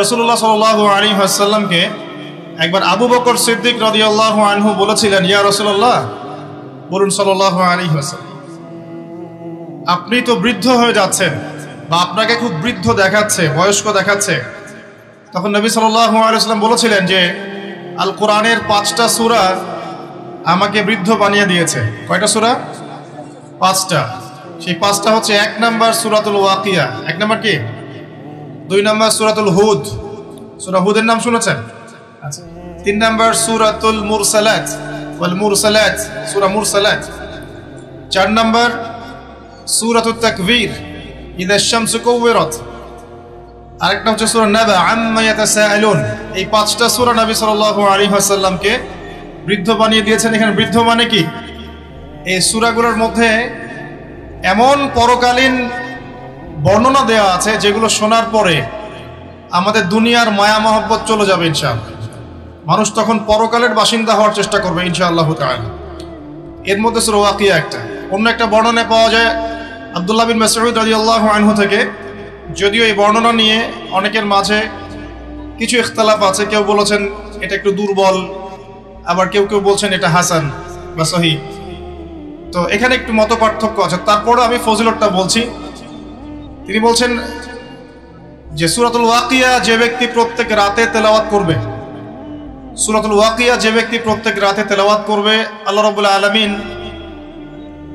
রাসূলুল্লাহ সাল্লাল্লাহু আলাইহি ওয়াসাল্লামকে একবার আবু বকর সিদ্দিক রাদিয়াল্লাহু আনহু বলেছিলেন, ইয়া রাসূলুল্লাহ, বলুন সাল্লাল্লাহু আলাইহি ওয়াসাল্লাম, আপনি তো বৃদ্ধ হয়ে যাচ্ছেন বা আপনাকে খুব বৃদ্ধ দেখাচ্ছে, বয়স্ক দেখাচ্ছে। তখন নবী সাল্লাল্লাহু আলাইহি ওয়াসাল্লাম বলেছিলেন যে আল কোরআনের 5টা সূরা আমাকে বৃদ্ধ বানিয়ে দিয়েছে। কয়টা সূরা? 5টা। সেই 5টা হচ্ছে 1 নাম্বার সূরাতুল ওয়াকিয়া। 1 নাম্বার কি? 2 নাম্বার সূরাতুল হুদ, সূরা হুদের নাম শুনেছেন? আচ্ছা। 3 নাম্বার সূরাতুল মুরসালাত ওয়াল মুরসালাত, সূরা মুরসালাত। 4 নাম্বার সূরাতুত তাকবীর, ইযা শামসু কুওয়িরাত। আরেকটা হচ্ছে সূরা নাবা, আম্মা ইয়াতাসাআলুন। এই 5টা সূরা নবী সাল্লাল্লাহু আলাইহি ওয়াসাল্লামকে বৃদ্ধ বানিয়ে দিয়েছেন। এখানে বৃদ্ধ মানে কি? এই সূরাগুলোর মধ্যে এমন পরকালীন বর্ণনা দেওয়া আছে যেগুলো শোনার পরে আমাদের দুনিয়ার মায়া মহব্বত চলে যাবে ইনশাআল্লাহ। মানুষ তখন পরকালের বাসিন্দা হওয়ার চেষ্টা করবে ইনশাআল্লাহ তাআলা। এর মধ্যে সূরা ওয়াকিয়া একটা। অন্য একটা বর্ণনায় পাওয়া যায় আব্দুল্লাহ বিন মাসউদ রাদিয়াল্লাহু আনহু থেকে, যদিও এই বর্ণনা নিয়ে অনেকের মাঝে কিছু ইখতিলাফ আছে। কেউ বলেছেন এটা একটু দুর্বল, আবার কেউ কেউ বলছেন এটা হাসান বা সহিহ। তো এখানে একটু মত পার্থক্য আছে। তারপরে আমি ফজিলতটা বলছি। তিনি বলছেন যে সূরাতুল ওয়াকিয়া যে ব্যক্তি প্রত্যেক রাতে তেলাওয়াত করবে, সূরাতুল ওয়াকিয়া যে ব্যক্তি প্রত্যেক রাতে তেলাওয়াত করবে, আল্লাহ রাব্বুল আলামিন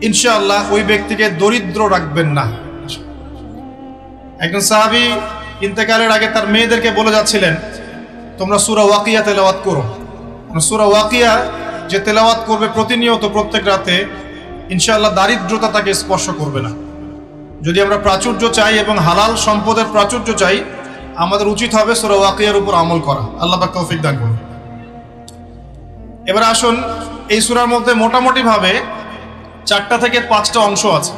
ইনশাআল্লাহ ওই ব্যক্তিকে দরিদ্র রাখবেন না। একজন সাহাবী ইন্তেকালের আগে তার মেয়েদেরকে বলে যাচ্ছিলেন, তোমরা সূরা ওয়াকিয়া তেলাওয়াত করো। সূরা ওয়াকিয়া যে তেলাওয়াত করবে প্রতিনিয়ত প্রত্যেক রাতে, ইনশাআল্লাহ দারিদ্রতা তাকে স্পর্শ করবে না। যদি আমরা প্রাচুর্য চাই এবং হালাল সম্পদের প্রাচুর্য চাই, আমাদের উচিত হবে সূরা ওয়াকিয়ার উপর আমল করা। আল্লাহ পাক তৌফিক দান করুন। এবার আসুন, এই সূরার মধ্যে মোটামুটি ভাবে 4টা থেকে 5টা অংশ আছে।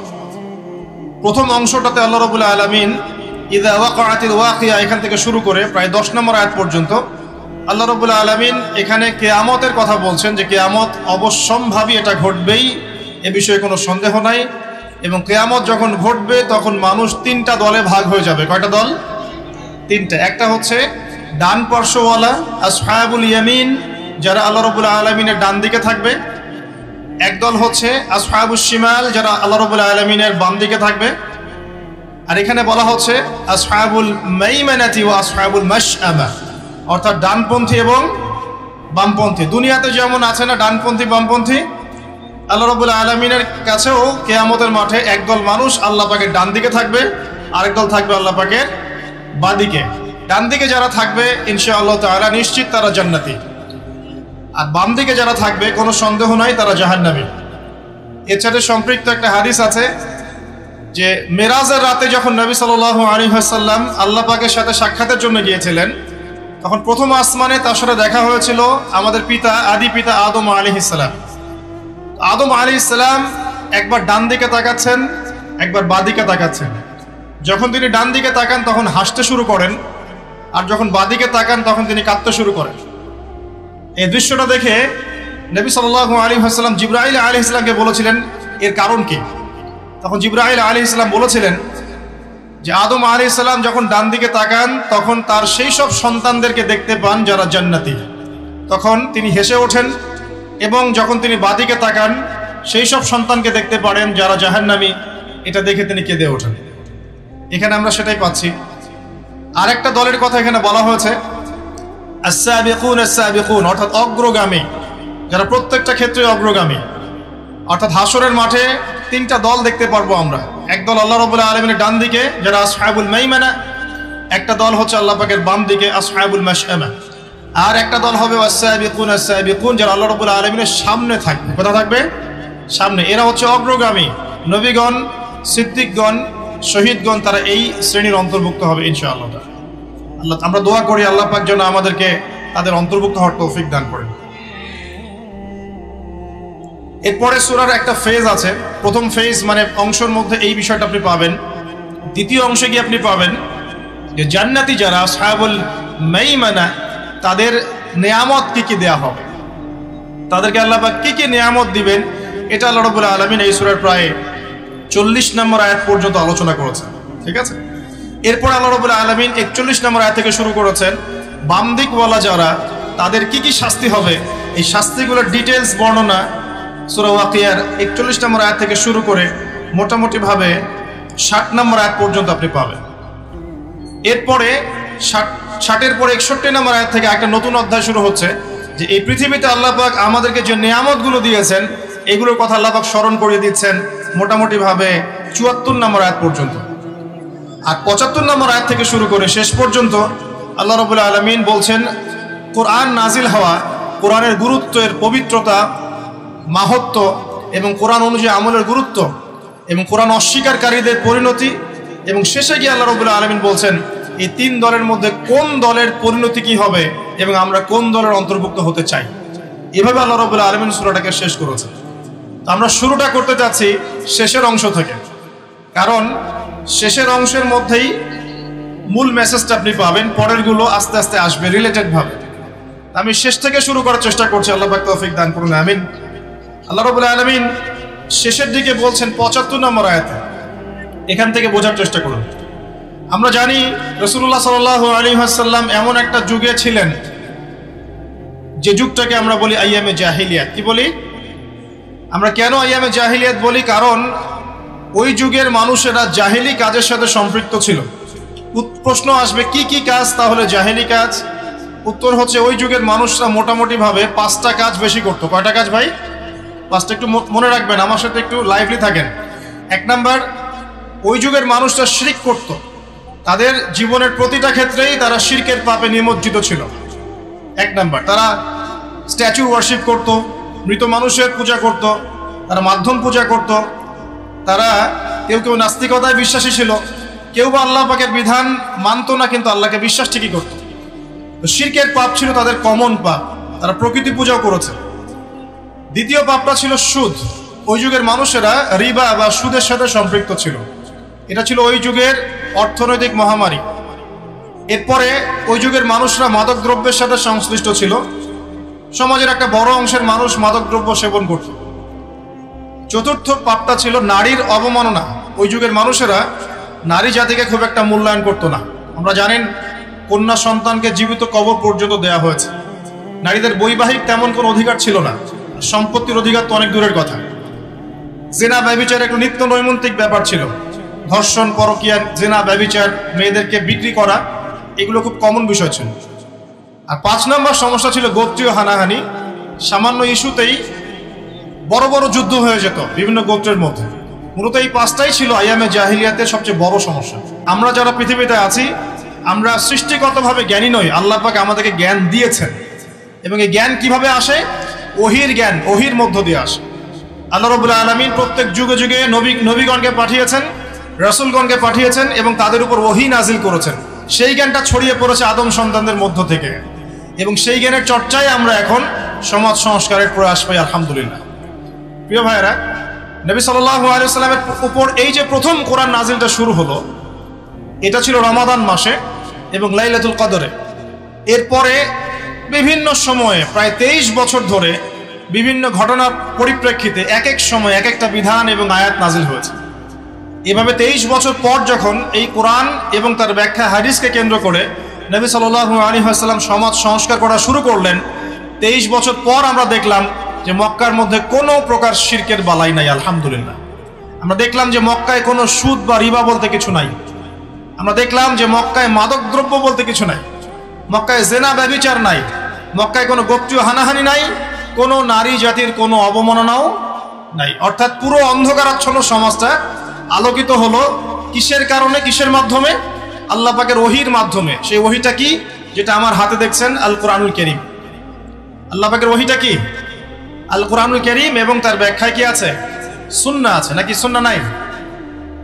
প্রথম অংশটাতে আল্লাহ রাব্বুল আলামিন ইযা ওয়াকাআতিল ওয়াকিয়া এখান থেকে শুরু করে প্রায় 10 নম্বর আয়াত পর্যন্ত আল্লাহ রাব্বুল আলামিন এখানে কিয়ামতের কথা বলছেন, যে কিয়ামত অবশ্যম্ভাবী, এটা ঘটবেই, এ বিষয়ে কোনো সন্দেহ নাই। এবং কিয়ামত যখন ঘটবে তখন মানুষ 3টা দলে ভাগ হয়ে যাবে। কয়টা দল? 3টা। একটা হচ্ছে ডান পার্শ্বওয়ালা আসহাবুল ইয়ামিন, যারা আল্লাহ রাব্বুল আলামিনের ডান দিকে থাকবে। একদল হচ্ছে আসহাবুশ শিমাল, যারা আল্লাহ রাব্বুল আলামিনের বাম দিকে থাকবে। আর এখানে বলা হচ্ছে আসহাবুল মাইমানাতি ওয়া আসহাবুল মাশআমা, অর্থাৎ ডানপন্থী এবং বামপন্থী। দুনিয়াতে যেমন আছে না ডানপন্থী বামপন্থী, আল্লাহ রাব্বুল আলামিনের কাছেও কিয়ামতের মাঠে একদল মানুষ আল্লাহ পাকের ডান দিকে থাকবে, আরেক দল থাকবে আল্লাহ পাকের বাঁ দিকে। ডান দিকে যারা থাকবে ইনশাআল্লাহ তাআলা নিশ্চিত তারা জান্নাতি, আর বাম দিকে যারা থাকবে কোনো সন্দেহ নাই তারা জাহান্নামী। এর সাথে সম্পৃক্ত একটা হাদিস আছে যে মেরাজের রাতে যখন নবী সাল্লাল্লাহু আলাইহি ওয়াসাল্লাম আল্লাহ পাকের সাথে সাক্ষাতের জন্য গিয়েছিলেন, তখন প্রথম আসমানে তার সাথে দেখা হয়েছিল আমাদের পিতা, আদি পিতা আদম আলাইহিস সালাম। আদম আলাইহিস সালাম একবার ডান দিকে তাকাচ্ছেন, একবার বাঁ দিকে তাকাচ্ছেন। যখন তিনি ডান দিকে তাকান তখন হাসতে শুরু করেন, আর যখন বাঁ দিকে তাকান তখন তিনি কাঁদতে শুরু করেন। এই দৃশ্যটা দেখে নবী সাল্লাল্লাহু আলাইহি ওয়াসাল্লাম জিবরাইল আলাইহিস সালামকে বলেছিলেন এর কারণ কি। তখন জিবরাইল আলাইহিস সালাম বলেছিলেন যে আদম আলাইহিস সালাম যখন ডান দিকে তাকান তখন তার সেই সব সন্তানদেরকে দেখতে পান যারা জান্নাতি, তখন তিনি হেসে ওঠেন, এবং যখন তিনি বাঁ দিকে তাকান সেই সব সন্তানকে দেখতে পারেন যারা জাহান্নামী, এটা দেখে তিনি কেঁদে ওঠেন। এখানে আমরা সেটাই পাচ্ছি। আরেকটা দলের কথা এখানে বলা হয়েছে আস-সাবিকুন আস-সাবিকুন, অর্থাৎ অগ্রগামী, যারা প্রত্যেকটা ক্ষেত্রে অগ্রগামী। অর্থাৎ হাসরের মাঠে 3টা দল দেখতে পারবো আমরা। একদল আল্লাহ রাব্বুল আলামিনের ডান দিকে যারা আসহাবুল মাইমানা, একটা দল হচ্ছে আল্লাহ পাকের বাম দিকে আসহাবুল মাশআমা, আর একটা দল হবে আস-সাবিকুন আস-সাবিকুন, যারা আল্লাহ রাব্বুল আলামিনের সামনে থাকবে। কোথা থাকবে? সামনে। এরা হচ্ছে অগ্রগামী। নবীগণ, সিদ্দিকগণ, শহীদগণ তারা এই শ্রেণীর অন্তর্ভুক্ত হবে ইনশাআল্লাহ। আল্লাহ, আমরা দোয়া করি আল্লাহ পাক যেন আমাদেরকে তাদের অন্তর্ভুক্ত হওয়ার তৌফিক দান করেন। এরপরে সূরার একটা ফেজ আছে। প্রথম ফেজ মানে অংশের মধ্যে এই বিষয়টা আপনি পাবেন। দ্বিতীয় অংশে গিয়ে আপনি পাবেন যে জান্নাতি যারা আসহাবুল মাইমানা, তাদের নেয়ামত কি কি দেয়া হবে, তাদেরকে আল্লাহ পাক কি কি নেয়ামত দিবেন, এটা আল্লাহ রাব্বুল আলামিন এই সূরার প্রায় 40 নম্বর আয়াত পর্যন্ত আলোচনা করেছেন। ঠিক আছে? এরপর আল্লাহ রাব্বুল আলামিন 41 নম্বর আয়াত থেকে শুরু করেছেন বাম দিকওয়ালা যারা তাদের কি কি শাস্তি হবে, এই শাস্তিগুলোর ডিটেলস বর্ণনা সূরা ওয়াকিয়ার 41 নম্বর আয়াত থেকে শুরু করে মোটামুটি ভাবে 60 নম্বর আয়াত পর্যন্ত আপনি পাবেন। এরপরে 60-এর পরে 61 নম্বর আয়াত থেকে একটা নতুন অধ্যায় শুরু হচ্ছে যে এই পৃথিবীতে আল্লাহ পাক আমাদেরকে যে নিয়ামতগুলো দিয়েছেন এগুলোর কথা আল্লাহ পাক স্মরণ করিয়ে দিচ্ছেন মোটামুটি ভাবে 74 নম্বর আয়াত পর্যন্ত। আর 75 নম্বর আয়াত থেকে শুরু করে শেষ পর্যন্ত আল্লাহ রাব্বুল আলামিন বলছেন কোরআন নাজিল হওয়া, কোরআনের গুরুত্বের পবিত্রতা, মাহাত্ম্য এবং কোরআন অনুযায়ী আমলের গুরুত্ব এবং কোরআন অস্বীকারীদের পরিণতি, এবং শেষে গিয়ে আল্লাহ রাব্বুল আলামিন বলছেন এই তিন দলের মধ্যে কোন দলের পরিণতি কি হবে এবং আমরা কোন দলের অন্তর্ভুক্ত হতে চাই। এভাবে আল্লাহ রাব্বুল আলামিন সূরাটাকে শেষ করেছেন। তো আমরা শুরুটা করতে যাচ্ছি শেষের অংশ থেকে, কারণ শেষের অংশের মধ্যেই মূল মেসেজটা আপনি পাবেন, পরেরগুলো আস্তে আস্তে আসবে রিলেটেড ভাবে। আমি শেষ থেকে শুরু করার চেষ্টা করছি, আল্লাহ পাক তৌফিক দান করুন, আমিন। আল্লাহ রাব্বুল আলামিন শেষের দিকে বলছেন 75 নম্বর আয়াতে, এখান থেকে বোঝার চেষ্টা করুন। আমরা জানি রাসূলুল্লাহ সাল্লাল্লাহু আলাইহি ওয়াসাল্লাম এমন একটা যুগে ছিলেন যে যুগটাকে আমরা বলি আইয়ামে জাহিলিয়াত। কি বলি আমরা? কেন আইয়ামে জাহিলিয়াত বলি? কারণ ওই যুগের মানুষেরা জাহিলি কাজের সাথে সম্পৃক্ত ছিল। প্রশ্ন আসবে কি কি কাজ তাহলে জাহিলি কাজ? উত্তর হচ্ছে ওই যুগের মানুষরা মোটামুটি ভাবে 5টা কাজ বেশি করতো। কয়টা কাজ ভাই? 5টা। একটু মনে রাখবেন, আমার সাথে একটু লাইভলি থাকেন। 1 নাম্বার, ওই যুগের মানুষরা শিরক করত। তাদের জীবনের প্রতিটা ক্ষেত্রেই তারা শিরকের পাপে নিমজ্জিত ছিল। 1 নাম্বার, তারা স্ট্যাচু ওয়ার্শিপ করত, মৃত মানুষের পূজা করত, তারা মাধ্যম পূজা করত, তারা কেউ কেউ নাস্তিকতায় বিশ্বাসী ছিল, কেউ বা আল্লাহ পাকের বিধান মানত না কিন্তু আল্লাহকে বিশ্বাস ঠিকই করত। তো শিরকের পাপ ছিল তাদের কমন পাপ, তারা প্রকৃতি পূজাও করেছে। দ্বিতীয় পাপটা ছিল সুদ। ওই যুগের মানুষেরা রিবা বা সুদের সাথে সম্পৃক্ত ছিল। এটা ছিল ওই যুগের অর্থনৈতিক মহামারী। এরপরে ওই যুগের মানুষরা মাদক দ্রব্যের সাথে সংশ্লিষ্ট ছিল। সমাজের একটা বড় অংশের মানুষ মাদক দ্রব্য সেবন করত। চতুর্থ পাপটা ছিল নারীর অবমাননা। ওই যুগের মানুষেরা নারী জাতিকে খুব একটা মূল্যায়ন করত না। আমরা জানেন কন্যা সন্তানকে জীবিত কবর পর্যন্ত দেয়া হয়েছে। নারীদের বৈবাহিক তেমন কোনো অধিকার ছিল না, সম্পত্তির অধিকার তো অনেক দূরের কথা। জেনা ব্যভিচার একটু নিত্য নৈমিত্তিক ব্যাপার ছিল। ধর্ষণ, পরকীয়া, জেনা, ব্যভিচার, মেয়েদেরকে বিক্রি করা, এগুলো খুব কমন বিষয় ছিল। আর 5 নম্বর সমস্যা ছিল গোত্রীয় হানাহানি। সামান্য ইস্যুতেই বড় বড় যুদ্ধ হয়ে যেত বিভিন্ন গোত্রের মধ্যে। মূলত এই 5টাই ছিল আইয়ামে জাহিলিয়াতের সবচেয়ে বড় সমস্যা। আমরা যারা পৃথিবীতে আছি আমরা সৃষ্টিগতভাবে জ্ঞানী নই, আল্লাহ পাক আমাদেরকে জ্ঞান দিয়েছেন। এবং এই জ্ঞান কিভাবে আসে? ওহির জ্ঞান, ওহির মধ্য দিয়ে আসে। আল্লাহ রাব্বুল আলামিন প্রত্যেক যুগে যুগে নবীগণকে পাঠিয়েছেন, রাসূলগণকে পাঠিয়েছেন এবং তাদের উপর ওহী নাজিল করেছেন। সেই জ্ঞানটা ছড়িয়ে পড়েছে আদম সন্তানদের মধ্য থেকে, এবং সেই জ্ঞানের চর্চায় আমরা এখন সমাজ সংস্কারের প্রয়াস পাই, আলহামদুলিল্লাহ। প্রিয় ভাইয়েরা, নবী সাল্লাল্লাহু আলাইহি ওয়াসাল্লামের উপর এই যে প্রথম কোরআন নাজিলটা শুরু হলো, এটা ছিল রমাদান মাসে এবং লাইলাতুল কদরে। এরপরে বিভিন্ন সময়ে প্রায় 23 বছর ধরে বিভিন্ন ঘটনার পরিপ্রেক্ষিতে এক এক সময় এক একটা বিধান এবং আয়াত নাজিল হয়েছে। এভাবে 23 বছর পর যখন এই কোরআন এবং তার ব্যাখ্যা হাদিসকে কেন্দ্র করে নবী সাল্লাল্লাহু আলাইহি ওয়াসাল্লাম সমাজ সংস্কার করা শুরু করলেন, 23 বছর পর আমরা দেখলাম যে মক্কার মধ্যে কোনো প্রকার শিরকের বালাই নাই, আলহামদুলিল্লাহ। আমরা দেখলাম যে মক্কায় কোনো সুদ বা রিবা বলতে কিছু নাই। আমরা দেখলাম যে মক্কায় মাদক দ্রব্য বলতে কিছু নাই, মক্কায় জেনা ব্যভিচার নাই, মক্কায় কোনো গোত্রীয় হানাহানি নাই, কোনো নারী জাতির কোনো অবমাননাও নাই। অর্থাৎ পুরো অন্ধকারাচ্ছন্ন সমাজটা আলোকিত হলো কিসের কারণে, কিসের মাধ্যমে? আল্লাহ পাকের ওহীর মাধ্যমে। সেই ওহীটা কি? যেটা আমার হাতে দেখছেন, আল কোরআনুল কারীম। আল্লাহ পাকের ওহীটা কি? আল কোরআনুল কারীম, এবং তার ব্যাখ্যায় কি আছে? সুন্নাহ আছে, নাকি সুন্নাহ নাই?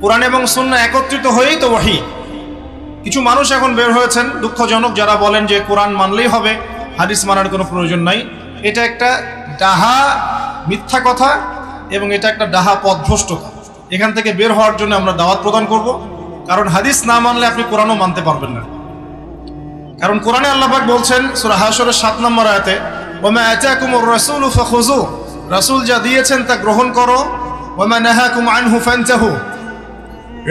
কোরআন এবং সুন্নাহ একত্রিত হয়েই তো ওহী। কিছু মানুষ এখন বের হয়েছেন দুঃখজনক, যারা বলেন যে কোরআন মানলেই হবে, হাদিস মানার কোনো প্রয়োজন নাই। এটা একটা ডাহা মিথ্যা কথা এবং এটা একটা ডাহা পথভ্রষ্টতা। এখান থেকে বের হওয়ার জন্য আমরা দাওয়াত প্রদান করব, কারণ হাদিস না মানলে আপনি কোরআনও মানতে পারবেন না। কারণ কোরআনে আল্লাহ পাক বলছেন সূরা হাশরের 7 নম্বর আয়াতে, ওয়া মা আতাকুমুর রাসূলু ফাখুযু, রাসূল যা দিয়েছেন তা গ্রহণ করো, ওয়া মা নাহাকুম আনহু ফানতাহু,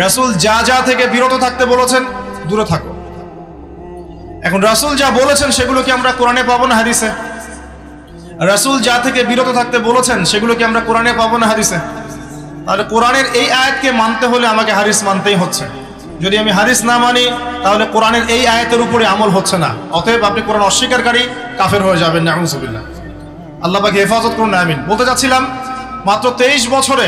রাসূল যা যা থেকে বিরত থাকতে বলেছেন দূরে থাকো। এখন রাসূল যা বলেছেন সেগুলো কি আমরা কোরআনে পাবো না হাদিসে? রাসূল যা থেকে বিরত থাকতে বলেছেন সেগুলো কি আমরা কোরআনে পাবো না হাদিসে? তাহলে কোরআনের এই আয়াতকে মানতে হলে আমাকে হাদিস মানতেই হচ্ছে। যদি আমি হাদিস না মানি তাহলে কোরআনের এই আয়াতের উপরে আমল হচ্ছে না। অতএব আপনি কোরআন অস্বীকারী কাফের হয়ে যাবেন, নাউযুবিল্লাহ। আল্লাহ পাক হেফাজত করুন, আমিন। বলতে যাচ্ছিলাম, মাত্র 23 বছরে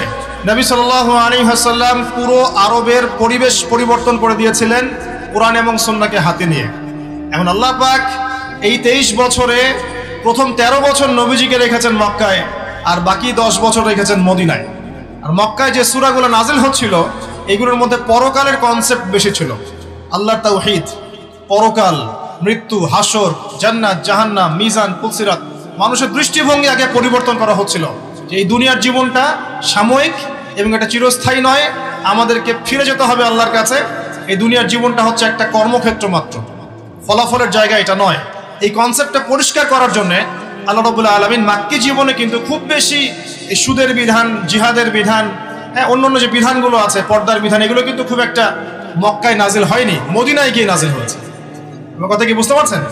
নবী সাল্লাল্লাহু আলাইহি ওয়াসাল্লাম পুরো আরবের পরিবেশ পরিবর্তন করে দিয়েছিলেন কোরআন এবং সুন্নাহকে হাতে নিয়ে। এখন আল্লাহ পাক এই 23 বছরে প্রথম 13 বছর নবীজিকে রেখেছেন মক্কায়, আর বাকি 10 বছর রেখেছেন মদিনায়। আর মক্কায় যে সূরাগুলো নাজিল হচ্ছিল এগুলোর মধ্যে পরকালের কনসেপ্ট বেশি ছিল। আল্লাহর তাওহীদ, পরকাল, মৃত্যু, হাসর, জান্নাত, জাহান্নাম, মিজান, পুলসিরাত, মানুষের দৃষ্টিভঙ্গি আগে পরিবর্তন করা হচ্ছিল যে এই দুনিয়ার জীবনটা সাময়িক এবং এটা চিরস্থায়ী নয়, আমাদেরকে ফিরে যেতে হবে আল্লাহর কাছে। এই দুনিয়ার জীবনটা হচ্ছে একটা কর্মক্ষেত্র মাত্র, ফলাফলের জায়গা এটা নয়। এই কনসেপ্টটা পরিষ্কার করার জন্য আল্লাহ রাব্বুল আলামিন মাক্কি জীবনে কিন্তু খুব বেশি এই সুদের বিধান, জিহাদের বিধান, অন্যান্য যে বিধানগুলো আছে, পর্দার বিধান, এগুলো কিন্তু খুব একটা মক্কায় নাজিল হয়নি, মদিনায় গিয়ে নাজিল হয়েছে। আমার কথা কি বুঝতে পারছেন?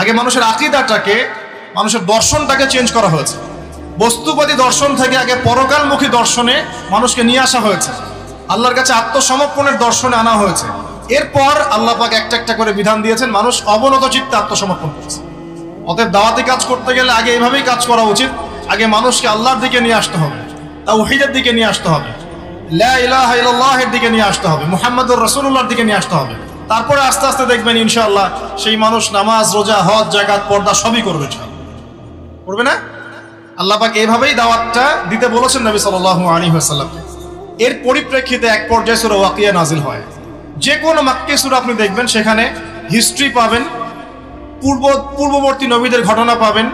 আগে মানুষের আকীদাটাকে, মানুষের দর্শনটাকে চেঞ্জ করা হয়েছে। বস্তুবাদী দর্শন থেকে আগে পরকালমুখী দর্শনে মানুষকে নিয়ে আসা হয়েছে, আল্লাহর কাছে আত্মসমর্পণের দর্শনে আনা হয়েছে। এরপর আল্লাহ পাক একটা একটা করে বিধান দিয়েছেন, মানুষ অবনত চিত্তে আত্মসমর্পণ করেছে। অতএব দাওয়াতি কাজ করতে গেলে আগে এইভাবেই কাজ করা উচিত। আগে মানুষকে আল্লাহর দিকে নিয়ে আসতে হবে, তাওহীদের দিকে নিয়ে আসতে হবে, লা ইলাহা ইল্লাল্লাহের দিকে নিয়ে আসতে হবে, মুহাম্মদুর রাসূলুল্লাহর দিকে নিয়ে আসতে হবে। তারপরে আস্তে আস্তে দেখবেন ইনশাআল্লাহ সেই মানুষ নামাজ, রোজা, হজ, যাকাত, পর্দা সবই করবে। করবে না? আল্লাহ পাক এইভাবেই দাওয়াতটা দিতে বলেছেন নবী সাল্লাল্লাহু আলাইহি ওয়াসাল্লাম। এর পরিপ্রেক্ষিতে এক পর্যায়ে সূরা ওয়াকিয়া নাজিল হয়। যে কোনো মাক্কি সূরা আপনি দেখবেন সেখানে হিস্ট্রি পাবেন, পূর্ববর্তী নবীদের ঘটনা পাবেন,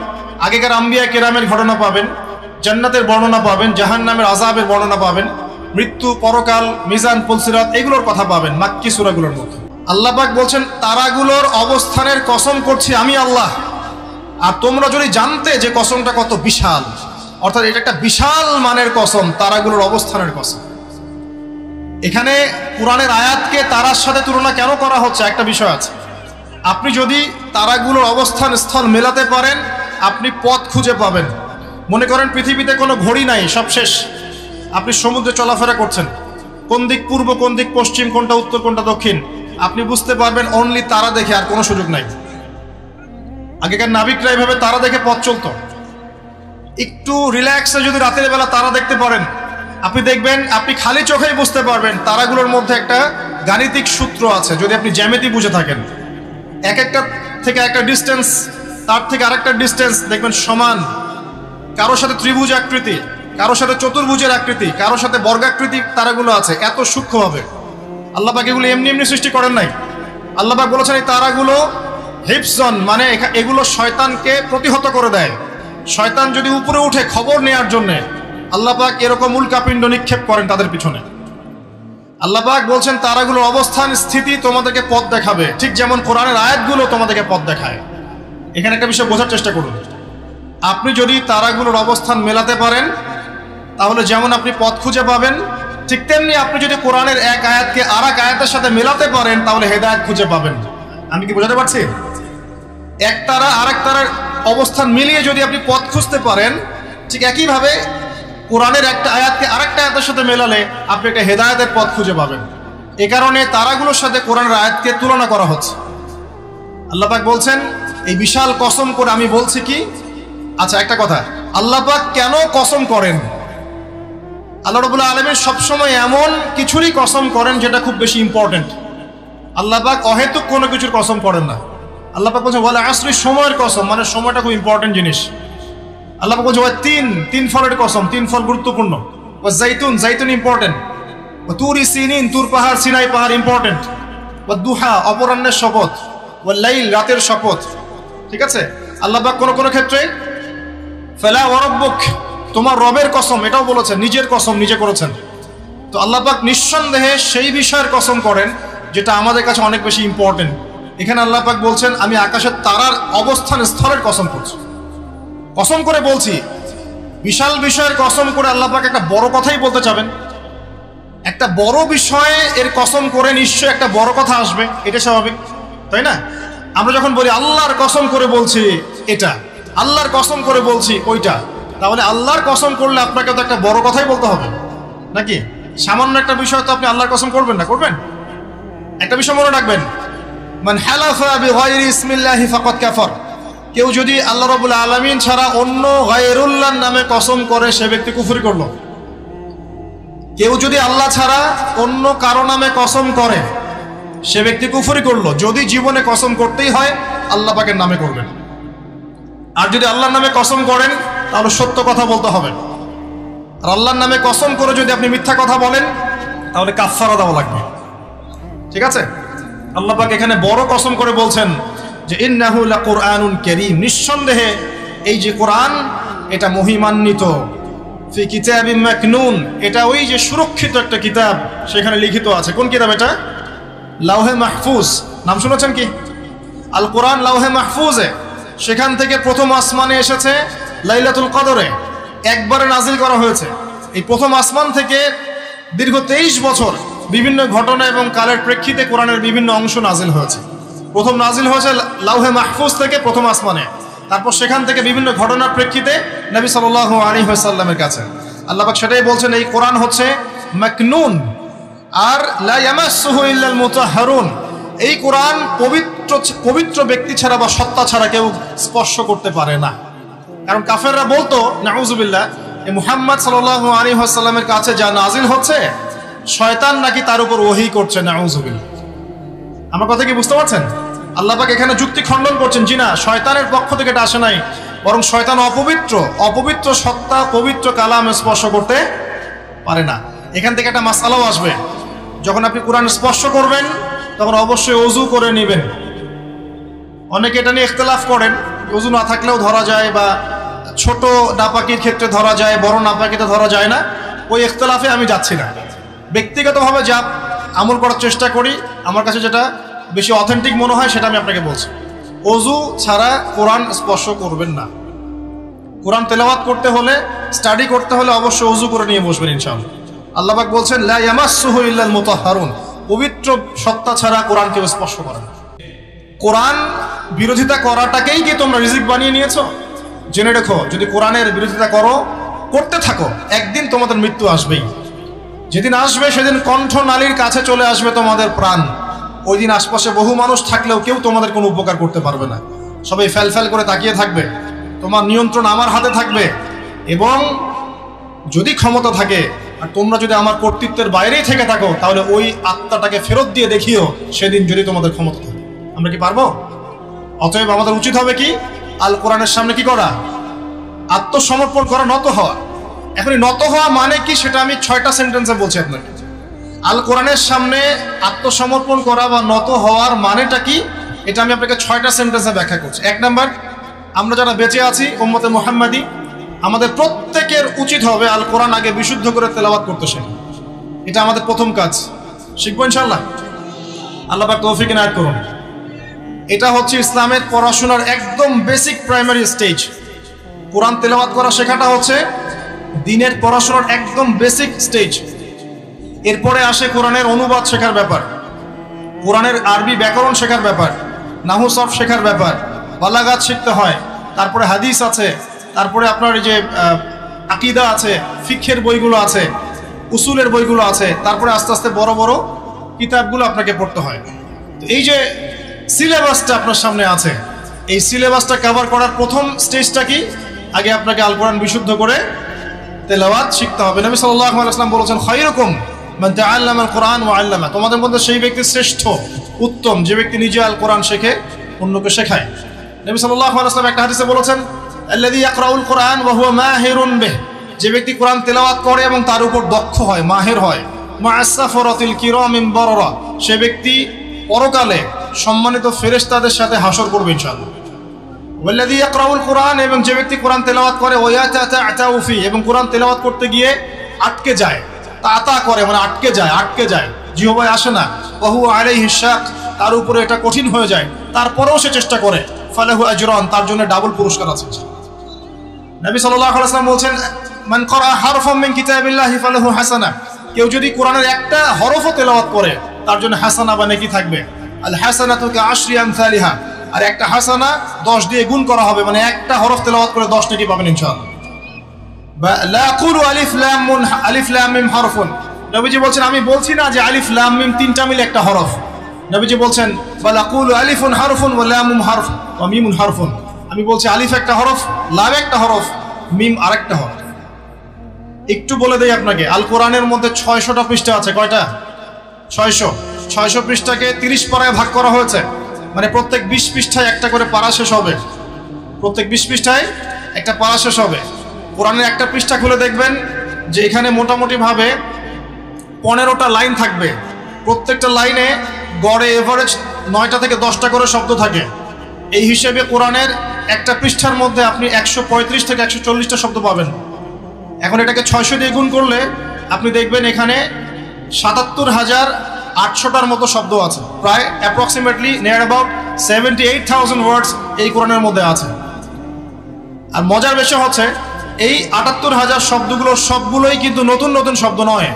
আগেকার আম্বিয়া কেরামের ঘটনা পাবেন, জান্নাতের বর্ণনা পাবেন, জাহান্নামের আযাবের বর্ণনা পাবেন, মৃত্যু, পরকাল, মিজান, পুলসিরাত, এগুলোর কথা পাবেন মাক্কি সূরাগুলোর মধ্যে। আল্লাহ পাক বলছেন, তারাগুলোর অবস্থানের কসম করছি আমি আল্লাহ। আর তোমরা যদি জানতে যে কসমটা কত বিশাল, অর্থাৎ এটা একটা বিশাল মানের কসম, তারাগুলোর অবস্থানের কসম। এখানে কোরআনের আয়াতকে তারার সাথে তুলনা কেন করা হচ্ছে একটা বিষয় আছে। আপনি যদি তারাগুলোর অবস্থান স্থল মেলাতে পারেন, আপনি পথ খুঁজে পাবেন। মনে করেন পৃথিবীতে কোনো ঘড়ি নাই, সব শেষ, আপনি সমুদ্রে চলাফেরা করছেন, কোন দিক পূর্ব, কোন দিক পশ্চিম, কোনটা উত্তর, কোনটা দক্ষিণ, আপনি বুঝতে পারবেন অনলি তারা দেখে, আর কোনো সুযোগ নাই। আগেকার নাবিকরা এইভাবে তারা দেখে পথ চলতো। একটু রিল্যাক্সে যদি রাতের বেলা তারা দেখতে পারেন, আপনি দেখবেন আপনি খালি চোখেই বুঝতে পারবেন তারাগুলোর মধ্যে একটা গাণিতিক সূত্র আছে। যদি আপনি জ্যামিতি বুঝে থাকেন, এক একটা থেকে একটা ডিস্টেন্স, তার থেকে আরেকটা ডিস্টেন্স দেখবেন সমান। কারোর সাথে ত্রিভুজ আকৃতি, কারোর সাথে চতুর্ভুজের আকৃতি, কারোর সাথে বর্গাকৃতি তারাগুলো আছে, এত সূক্ষ্মভাবে। আল্লাহ পাক এগুলো এমনি এমনি সৃষ্টি করেন নাই। আল্লাহ পাক বলেছেন এই তারাগুলো হিফজন, মানে এগুলো শয়তানকে প্রতিহত করে দেয়। শয়তান যদি উপরে উঠে খবর নেওয়ার জন্য আল্লাহ পাক এরকম উল্কাপিণ্ড নিক্ষেপ করেন তাদের পিছনে। আল্লাহ পাক বলছেন তারাগুলোর অবস্থান স্থিতি তোমাদেরকে পথ দেখাবে, ঠিক যেমন কোরআনের আয়াতগুলো তোমাদেরকে পথ দেখায়। এখানে একটা বিষয় বোঝার চেষ্টা করুন। আপনি যদি তারাগুলোর অবস্থান মেলাতে পারেন তাহলে যেমন আপনি পথ খুঁজে পাবেন, ঠিক তেমনি আপনি যদি কোরআনের এক আয়াতকে আর এক আয়াতের সাথে মেলাতে পারেন তাহলে হেদায়েত খুঁজে পাবেন। আমি কি বোঝাতে পারছি? এক তারা আরেক তারার অবস্থান মিলিয়ে যদি আপনি পথ খুঁজতে পারেন, ঠিক একইভাবে কোরআনের একটা আয়াতকে আরেকটা আয়াতের সাথে মেলালে আপনি একটা হেদায়েতের পথ খুঁজে পাবেন। এ কারণে তারাগুলোর সাথে কোরআনের আয়াতকে তুলনা করা হচ্ছে। আল্লাহ পাক বলছেন এই বিশাল কসম করে আমি বলছি কি। আচ্ছা, একটা কথা, আল্লাহ পাক কেন কসম করেন? আল্লাহ রাব্বুল আলামিন সবসময় এমন কিছুরই কসম করেন যেটা খুব বেশি ইম্পর্টেন্ট। আল্লাহ পাক অহেতুক কোনো কিছুর কসম করেন না। আল্লাহ পাক বলছেন ওয়াল আসরি, সময়ের কসম, মানে সময়টা খুব ইম্পর্টেন্ট জিনিস। আল্লাহ পাক বলছেন তিন ফলের কসম, তিন ফল গুরুত্বপূর্ণ। ওয়া জাইতুন, জাইতুন ইম্পর্টেন্ট। ওয়া তুরি সিনিন, তুর পাহাড়, সিনাই পাহাড় ইম্পর্টেন্ট। ওয়া দুহা, অপরাহ্নের শপথ। ওয়া লাইল, রাতের শপথ। ঠিক আছে? আল্লাহ পাক কোন কোন ক্ষেত্রে ফালা ওয়া রাব্বুক, তোমার রবের কসম, এটাও বলেছেন, নিজের কসম নিজে করেছেন। তো আল্লাহ পাক নিঃসন্দেহে সেই বিষয়ের কসম করেন যেটা আমাদের কাছে অনেক বেশি ইম্পর্টেন্ট। এখানে আল্লাহ পাক বলছেন আমি আকাশের তারার অবস্থান স্থলের কসম করছি। কসম করে বলছি, বিশাল বিষয়ের কসম করে আল্লাহ পাক একটা বড় কথাই বলতে চাবেন। একটা বড় বিষয়ে এর কসম করে নিশ্চয়ই একটা বড় কথা আসবে, এটা স্বাভাবিক, তাই না? আমরা যখন বলি আল্লাহর কসম করে বলছি এটা, আল্লাহর কসম করে বলছি ওইটা, তাহলে আল্লাহর কসম করলে আপনাকে তো একটা বড় কথাই বলতে হবে নাকি? সামান্য একটা বিষয় তো আপনি আল্লাহর কসম করবেন না, করবেন? একটা বিষয় মনে রাখবেন, মান হালাফা বিগাইরি ইসমিল্লাহি ফাকাদ কাফার, কেউ যদি আল্লাহ রাব্বুল আলামিন ছাড়া অন্য গায়রুল্লাহর নামে কসম করে সে ব্যক্তি কুফরি করলো। কেউ যদি আল্লাহ ছাড়া অন্য কারো নামে কসম করে সে ব্যক্তি কুফরি করলো। যদি জীবনে কসম করতেই হয় আল্লাহ পাকের নামে করবেন, আর যদি আল্লাহর নামে কসম করেন তাহলে সত্য কথা বলতে হবে। আর আল্লাহর নামে কসম করে যদি আপনি মিথ্যা কথা বলেন তাহলে কাফফারা দেওয়া লাগবে, ঠিক আছে? আল্লাহ পাক এখানে বড় কসম করে বলছেন যে ইন্নাহু লাকুরআনুন কারীম, নিঃসন্দেহে এই যে কোরআন এটা মহিমান্বিত, ফি কিতাবিম মাকনুন, এটা ওই যে সুরক্ষিত একটা কিতাব সেখানে লিখিত আছে। কোন কিতাব এটা? লাওহে মাহফুজ, নাম শুনেছেন কি? আল কোরআন লাওহে মাহফুজে, সেখান থেকে প্রথম আসমানে এসেছে লাইলাতুল কদরে, একবারে নাজিল করা হয়েছে। এই প্রথম আসমান থেকে দীর্ঘ 23 বছর বিভিন্ন ঘটনা এবং কালের প্রেক্ষিতে কোরআনের বিভিন্ন অংশ নাজিল হয়েছে। প্রথম নাজিল হয়েছে লাওহে মাহফুজ থেকে প্রথম আসমানে, তারপর সেখান থেকে বিভিন্ন ঘটনার প্রেক্ষিতে নবী সাল্লাল্লাহু আলাইহি ওয়াসাল্লামের কাছে। আল্লাহ পাক সেটাই বলছেন, এই কোরআন হচ্ছে মাকনুন, আর লা ইয়ামাসসুহু ইল্লাল মুতাহহারুন, এই কোরআন পবিত্র ব্যক্তি ছাড়া বা সত্তা ছাড়া কেউ স্পর্শ করতে পারে না। কারণ কাফেররা বলতো নাউযুবিল্লাহ, এই মুহাম্মদ সাল্লাল্লাহু আলাইহি ওয়াসাল্লামের কাছে যা নাজিল হচ্ছে শয়তান নাকি তার উপর ওহী করছে, নাউযুবিল্লাহ। আমার কথা কি বুঝতে পারছেন? আল্লাহ পাক এখানে যুক্তি খণ্ডন করছেন, জি না, শয়তানের পক্ষ থেকে এটা আসে নাই, বরং শয়তান অপবিত্র সত্তা পবিত্র কালাম স্পর্শ করতে পারে না। এখান থেকে একটা মাসআলাও আসবে, যখন আপনি কোরআন স্পর্শ করবেন তখন অবশ্যই ওযু করে নেবেন। অনেকে এটা নিয়ে ইখতিলাফ করেন, ওযু না থাকলেও ধরা যায়, বা ছোট নাপাকির ক্ষেত্রে ধরা যায়, বড় নাপাকিতে ধরা যায় না। ওই ইখতিলাফে আমি যাচ্ছি না, ব্যক্তিগতভাবে যা আমল করার চেষ্টা করি, আমার কাছে যেটা বেশি অথেন্টিক মনে হয় সেটা আমি আপনাকে বলছি। ওযু ছাড়া কোরআন স্পর্শ করবেন না। কোরআন তেলাওয়াত করতে হলে, স্টাডি করতে হলে অবশ্যই ওযু করে নিয়ে বসবেন ইনশাআল্লাহ। আল্লাহ পাক বলছেন লা ইয়ামাসসুহু ইল্লাল মুতাহহারুন, পবিত্র সত্তা ছাড়া কোরআন কেউ স্পর্শ করে না। কোরআন বিরোধিতা করাটাকেই কি তোমরা রিজিক বানিয়ে নিয়েছো? জেনে রেখো, যদি কোরআনের বিরোধিতা করতে থাকো, একদিন তোমাদের মৃত্যু আসবেই। যেদিন আসবে সেদিন কণ্ঠনালীর কাছে চলে আসবে তোমাদের প্রাণ। ওই দিন আশপাশে বহু মানুষ থাকলেও কেউ তোমাদের কোনো উপকার করতে পারবে না, সবাই ফ্যাল করে তাকিয়ে থাকবে। তোমার নিয়ন্ত্রণ আমার হাতে থাকবে, এবং যদি ক্ষমতা থাকে আর তোমরা যদি আমার কর্তৃত্বের বাইরেই থেকে থাকো তাহলে ওই আত্মাটাকে ফেরত দিয়ে দেখিও সেদিন, যদি তোমাদের ক্ষমতা থাকে। আমরা কি পারবো? অতএব আমাদের উচিত হবে কি? আল কোরআনের সামনে কি করা? আত্মসমর্পণ করা, নত হওয়া। এখন নত হওয়া মানে কি সেটা আমি 6টা সেন্টেন্সে বলছি আপনাকে। আল কোরআনের সামনে আত্মসমর্পণ করা বা নত হওয়ার মানেটা কি এটা আমি আপনাকে 6টা সেন্টেন্সে ব্যাখ্যা করছি। 1 নাম্বার, আমরা যারা বেঁচে আছি উম্মতে মুহাম্মাদি, আমাদের প্রত্যেকের উচিত হবে আল কোরআন আগে বিশুদ্ধ করে তেলাওয়াত করতে শেখা। এটা আমাদের প্রথম কাজ, শিখবো ইনশাআল্লাহ। আল্লাহ পাক তৌফিক ইনায়াত করুন। এটা হচ্ছে ইসলামের পড়াশোনার একদম বেসিক প্রাইমারি স্টেজ। কোরআন তেলাওয়াত করা শেখাটা হচ্ছে দ্বীনের পড়াশোনার একদম বেসিক স্টেজ। এরপরে আসে কোরআনের অনুবাদ শেখার ব্যাপার, কোরআনের আরবি ব্যাকরণ শেখার ব্যাপার, নাহু সরফ শেখার ব্যাপার, বালাগাত শিখতে হয়, তারপরে হাদিস আছে, তারপরে আপনার এই যে আকীদা আছে, ফিকহের বইগুলো আছে, উসুলের বইগুলো আছে, তারপরে আস্তে আস্তে বড় বড় কিতাবগুলো আপনাকে পড়তে হয়। তো এই যে সিলেবাসটা আপনার সামনে আছে, এই সিলেবাসটা কভার করার প্রথম স্টেজটা কি? আগে আপনাকে আল কোরআন বিশুদ্ধ করে তেলাওয়াত শিখতে হবে। নবী সাল্লাল্লাহু আলাইহি ওয়াসাল্লাম বলেছেন খায়রুকুম মান তাআল্লামা আল কোরআন ওয়া আল্লামা, তোমাদের মধ্যে সেই ব্যক্তি শ্রেষ্ঠ, উত্তম যে ব্যক্তি নিজে আল কোরআন শেখে অন্যকে শেখায়। নবী সাল্লাল্লাহু আলাইহি ওয়াসাল্লাম একটা হাদিসে বলেছেন আল্লাযী ইয়াকরাউল কোরআন ওয়া হুয়া মাহিরুন বিহি, যে ব্যক্তি কোরআন তেলাওয়াত করে এবং তার উপর দক্ষ হয়, মাহির হয়, মা'আস সাফরাতিল কিরামিন বারারা, সে ব্যক্তি পরকালে সম্মানিত ফেরেশতাদের সাথে হাসর করবে ইনশাআল্লাহ। ওয়াল্লাযী ইয়াকরাউল কোরআন, এবং যে ব্যক্তি কোরআন তেলাওয়াত করে ওয়া ইয়াতাতাউ ফি, এবং কোরআন তেলাওয়াত করতে গিয়ে আটকে যায়, তাতা করে মানে আটকে যায়, জিহ্বায় আসে না, ওয়া হুয়া আলাইহি শাক, তার উপরে এটা কঠিন হয়ে যায়, তারপরেও সে চেষ্টা করে, ফালাহু আজরান, তার জন্য ডাবল পুরস্কার আছে। নবী সাল্লাল্লাহু আলাইহি ওয়াসাল্লাম বলেন মান ক্বারা হারফাম মিন কিতাবিল্লাহি ফালাহু হাসানা, কেউ যদি কোরআনের একটা হরফও তেলাওয়াত করে তার জন্য হাসানা বা নেকি থাকবে। আল হাসানাতু কাআশরি আমসালিহা, আর একটা হাসানা 10 দিয়ে গুণ করা হবে, মানে একটা হরফ তেলাওয়াত করে 10 নেকি পাবেন ইনশাআল্লাহ। বা লা আকুলু আলিফ লাম মিম হরফুন, নবীজি বলছেন আমি বলছি না যে আলিফ লাম মিম তিনটা মিলে একটা হরফ। নবীজি বলছেন বা লাকুলু আলিফুন হারফুন ওয়া লামুন হারফ ওয়া মিমুন হারফুন, আমি বলছি আলিফ একটা হরফ, লাম একটা হরফ, মিম আরেকটা হরফ। একটু বলে দেই আপনাকে, আল কোরআনের মধ্যে 600টা পৃষ্ঠা আছে। কয়টা? 600 পৃষ্ঠাকে 30 পারায় ভাগ করা হয়েছে, মানে প্রত্যেক 20 পৃষ্ঠায় একটা করে পারা শেষ হবে। প্রত্যেক 20 পৃষ্ঠায় একটা পারা শেষ হবে। কোরআনের একটা পৃষ্ঠা খুলে দেখবেন যে এখানে মোটামুটি ভাবে 15টা লাইন থাকবে। প্রত্যেকটা লাইনে গড়ে এভারেজ 9টা থেকে 10টা করে শব্দ থাকে। এই হিসেবে কোরআনের একটা পৃষ্ঠার মধ্যে আপনি 135 থেকে 140টা শব্দ পাবেন। এখন এটাকে 600 দিয়ে গুণ করলে আপনি দেখবেন এখানে 77,800টার মতো শব্দ আছে, প্রায় অ্যাপ্রক্সিমেটলি নিয়ার অ্যাবাউট 78,000 ওয়ার্ডস এই কোরআনের মধ্যে আছে। আর মজার বিষয় হচ্ছে এই 78,000 শব্দগুলো সবগুলোই কিন্তু নতুন নতুন শব্দ নয়,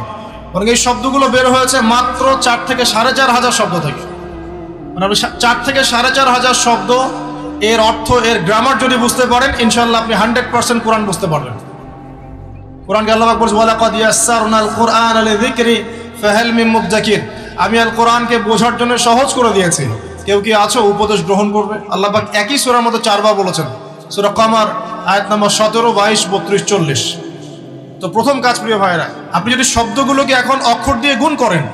বরং এই শব্দগুলো বের হয়েছে মাত্র 4 থেকে 4,500 শব্দ থেকে। মানে আপনি 4 থেকে 4,500 শব্দ, এর অর্থ, এর গ্রামার যদি বুঝতে পারেন ইনশাআল্লাহ আপনি 100% কোরআন বুঝতে পারবেন। কোরআনকে আল্লাহ পাক বলছে ওয়ালাকাদ ইয়াসসারনাল কুরআনা লিযিকরি ফাহাল মিন মুদ্দাকির, আমি আল কোরআনকে বোঝার জন্য সহজ করে দিয়েছি, কেউ কি আছো উপদেশ গ্রহণ করবে? আল্লাহ পাক একই সূরার মধ্যে 4 বার বলেছেন, সূরা কমার আয়াত নম্বর 17, 22, 32, 40। তো প্রথম কাজ প্রিয় ভাইরা, আপনি যদি শব্দগুলোকে এখন অক্ষর দিয়ে গুণ করেন,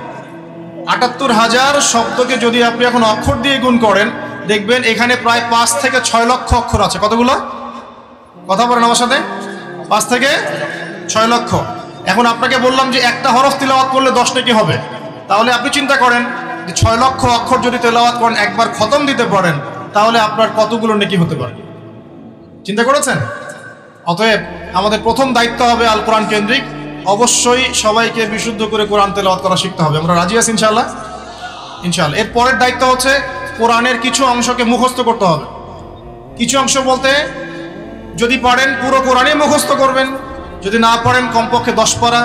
78,000 শব্দকে যদি আপনি এখন অক্ষর দিয়ে গুণ করেন, দেখবেন এখানে প্রায় 5 থেকে 6 লক্ষ অক্ষর আছে। কতগুলো? কথা বলেন আমার সাথে, 5 থেকে 6 লক্ষ। এখন আপনাকে বললাম যে একটা হরফ তেলাওয়াত করলে 10 নেকি হবে, তাহলে আপনি চিন্তা করেন যে 6 লক্ষ অক্ষর যদি তেলাওয়াত করেন, একবার খতম দিতে পারেন, তাহলে আপনার কতগুলো নেকি হতে পারে? চিন্তা করেছেন? অতএব আমাদের প্রথম দায়িত্ব হবে আল কোরআন কেন্দ্রিক, অবশ্যই সবাইকে বিশুদ্ধ করে কোরআন তেলাওয়াত করা শিখতে হবে। আমরা রাজি আছি ইনশাআল্লাহ? ইনশাআল্লাহ। এর পরের দায়িত্ব হচ্ছে কোরআনের কিছু অংশকে মুখস্থ করতে হবে। কিছু অংশ বলতে যদি পারেন পুরো কোরআনই মুখস্থ করবেন, যদি না পারেন কমপক্ষে 10 পারা,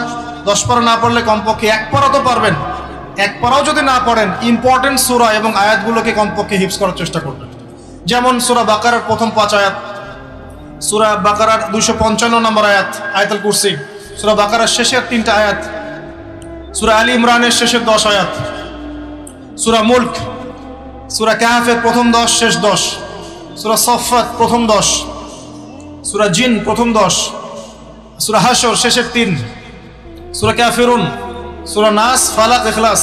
10 পারা না পারলে কমপক্ষে 1 পারা তো পারবেন। 1 পারাও যদি না পারেন ইম্পর্টেন্ট সূরা এবং আয়াতগুলোকে কমপক্ষে হিফজ করার চেষ্টা করবেন। যেমন সূরা বাকারার প্রথম 5 আয়াত, সূরা বাকারার 255 নম্বর আয়াত আয়াতুল কুরসি, সূরা বাকারার শেষের 3টা আয়াত, সূরা আলী ইমরানের শেষের 10 আয়াত, সূরা মুলক, সূরা কাহফের প্রথম 10 শেষ 10, সূরা সফফাত প্রথম 10, সূরা জিন প্রথম 10, সূরা হাশর শেষের 3, সূরা কাফিরুন, সূরা নাস, ফালাক, ইখলাস,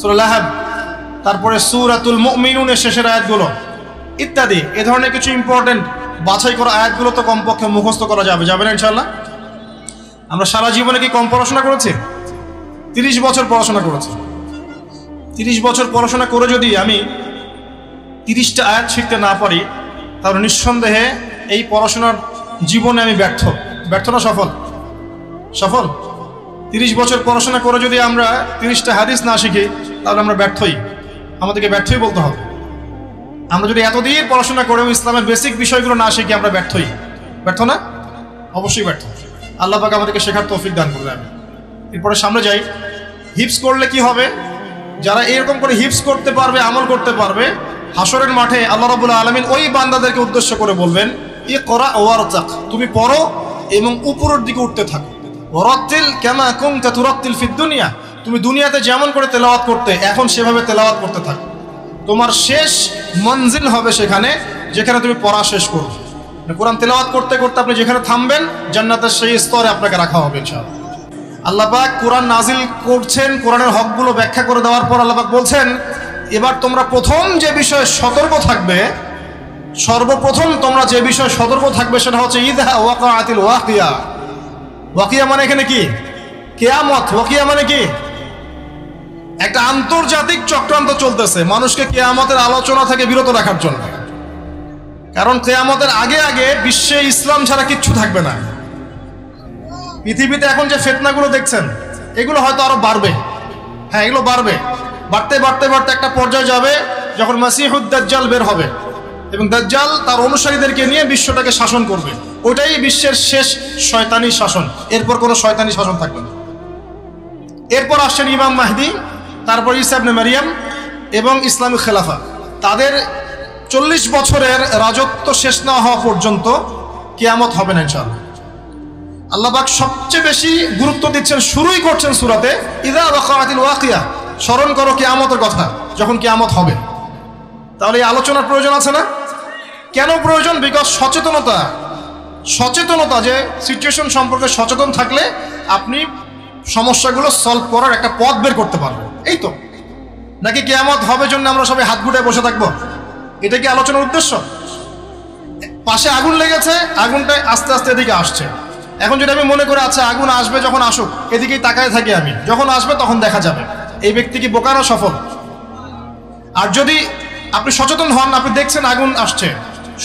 সূরা লাহাব, তারপরে সূরাতুল মুমিনুনের শেষের আয়াতগুলো ইত্যাদি। এ ধরনের কিছু ইম্পর্টেন্ট বাছাই করা আয়াতগুলো তো কমপক্ষে মুখস্থ করা যাবে না ইনশাআল্লাহ? আমরা সারা জীবনে কি কম পড়াশোনা করেছি? 30 বছর পড়াশোনা করেছি। 30 বছর পড়াশোনা করে যদি আমি 30টা আয়াত শিখতে না পারি, তাহলে নিঃসন্দেহে এই পড়াশোনার জীবনে আমি ব্যর্থ না সফল? 30 বছর পড়াশোনা করে যদি আমরা 30টা হাদিস না শিখি, তাহলে আমরা ব্যর্থই, আমাদেরকে ব্যর্থই বলতে হবে। আমরা যদি এতদিন পড়াশোনা করেও ইসলামের বেসিক বিষয়গুলো না শিখি, আমরা ব্যর্থ না? অবশ্যই ব্যর্থ। আল্লাহ পাক আমাদেরকে শেখার তৌফিক দান করবে। আমি এরপরে সামনে যাই। হিফজ করলে কি হবে? যারা এরকম করে হিফজ করতে পারবে, আমল করতে পারবে, হাসরের মাঠে আল্লাহ রাব্বুল আলামিন ওই বান্দাদেরকে উদ্দেশ্য করে বলবেন, ইকরা ওয়ারতাক, তুমি পড়ো এবং উপরের দিকে উঠতে থাকো। ওয়ারাতিল কামা কুনতা তুরাতিল ফিদ দুনিয়া, তুমি দুনিয়াতে যেমন করে তেলাওয়াত করতে, এখন সেভাবে তেলাওয়াত করতে থাকো। তোমার শেষ মঞ্জিল হবে সেখানে যেখানে তুমি পড়া শেষ করবে। কোরআন তেলাওয়াত করতে করতে আপনি যেখানে থামবেন, জান্নাতের সেই স্তরে আপনাকে রাখা হবে ইনশাআল্লাহ। আল্লাহ পাক কোরআন নাজিল করছেন, কোরআনের হকগুলো ব্যাখ্যা করে দেওয়ার পর আল্লাহ পাক বলছেন, এবার তোমরা প্রথম যে বিষয়ে সতর্ক থাকবে, সর্বপ্রথম তোমরা যে বিষয়ে সতর্ক থাকবে সেটা হচ্ছে ইযা ওয়াকাআতিল ওয়াকিয়া। ওয়াকিয়া মানে এখানে কি? কিয়ামত। ওয়াকিয়া মানে কি? একটা আন্তর্জাতিক চক্রান্ত চলতেছে মানুষকে কিয়ামতের আলোচনা থেকে বিরত রাখার জন্য। কারণ কিয়ামতের আগে আগে বিশ্বে ইসলাম ছাড়া কিচ্ছু থাকবে না। পৃথিবীতে এখন যে ফিতনাগুলো দেখছেন, এগুলো হয়তো আরো বাড়বে। হ্যাঁ, এগুলো বাড়বে, বাড়তে একটা পর্যায়ে যাবে যখন মাসিহুদ দাজ্জাল বের হবে এবং দাজ্জাল তার অনুসারীদেরকে নিয়ে বিশ্বটাকে শাসন করবে। ওটাই বিশ্বের শেষ শয়তানি শাসন। এরপর কোনো শয়তানি শাসন থাকবে না। এরপর আসছেন ইমাম মাহদি, তারপর ঈসা ইবনে মারিয়াম এবং ইসলামী খেলাফা। তাদের 40 বছরের রাজত্ব শেষ না হওয়া পর্যন্ত কিয়ামত হবে না ইনশাআল্লাহ। আল্লাহ পাক সবচেয়ে বেশি গুরুত্ব দিচ্ছেন, শুরুই করছেন সূরাতে ইযা ওয়াকাআতিল ওয়াকিয়া, স্মরণ করো কিয়ামতের কথা, যখন কিয়ামত হবে। তাহলে এই আলোচনার প্রয়োজন আছে না? কেন প্রয়োজন? বিকজ সচেতনতা, যে সিচুয়েশন সম্পর্কে সচেতন থাকলে আপনি সমস্যাগুলো সলভ করার একটা পথ বের করতে পারবেন। এই তো, নাকি কিয়ামত হবে জন্য আমরা সবাই হাত গুটায় বসে থাকবো? এটা কি আলোচনার উদ্দেশ্য? পাশে আগুন লেগেছে, আগুনটা আস্তে আস্তে এদিকে আসছে। এখন যদি আমি মনে করে আচ্ছা আগুন আসবে, যখন আসুক এদিকেই তাকায় থাকি আমি, যখন আসবে তখন দেখা যাবে, এই ব্যক্তি কি বোকা না সফল? আর যদি আপনি সচেতন হন, আপনি দেখছেন আগুন আসছে,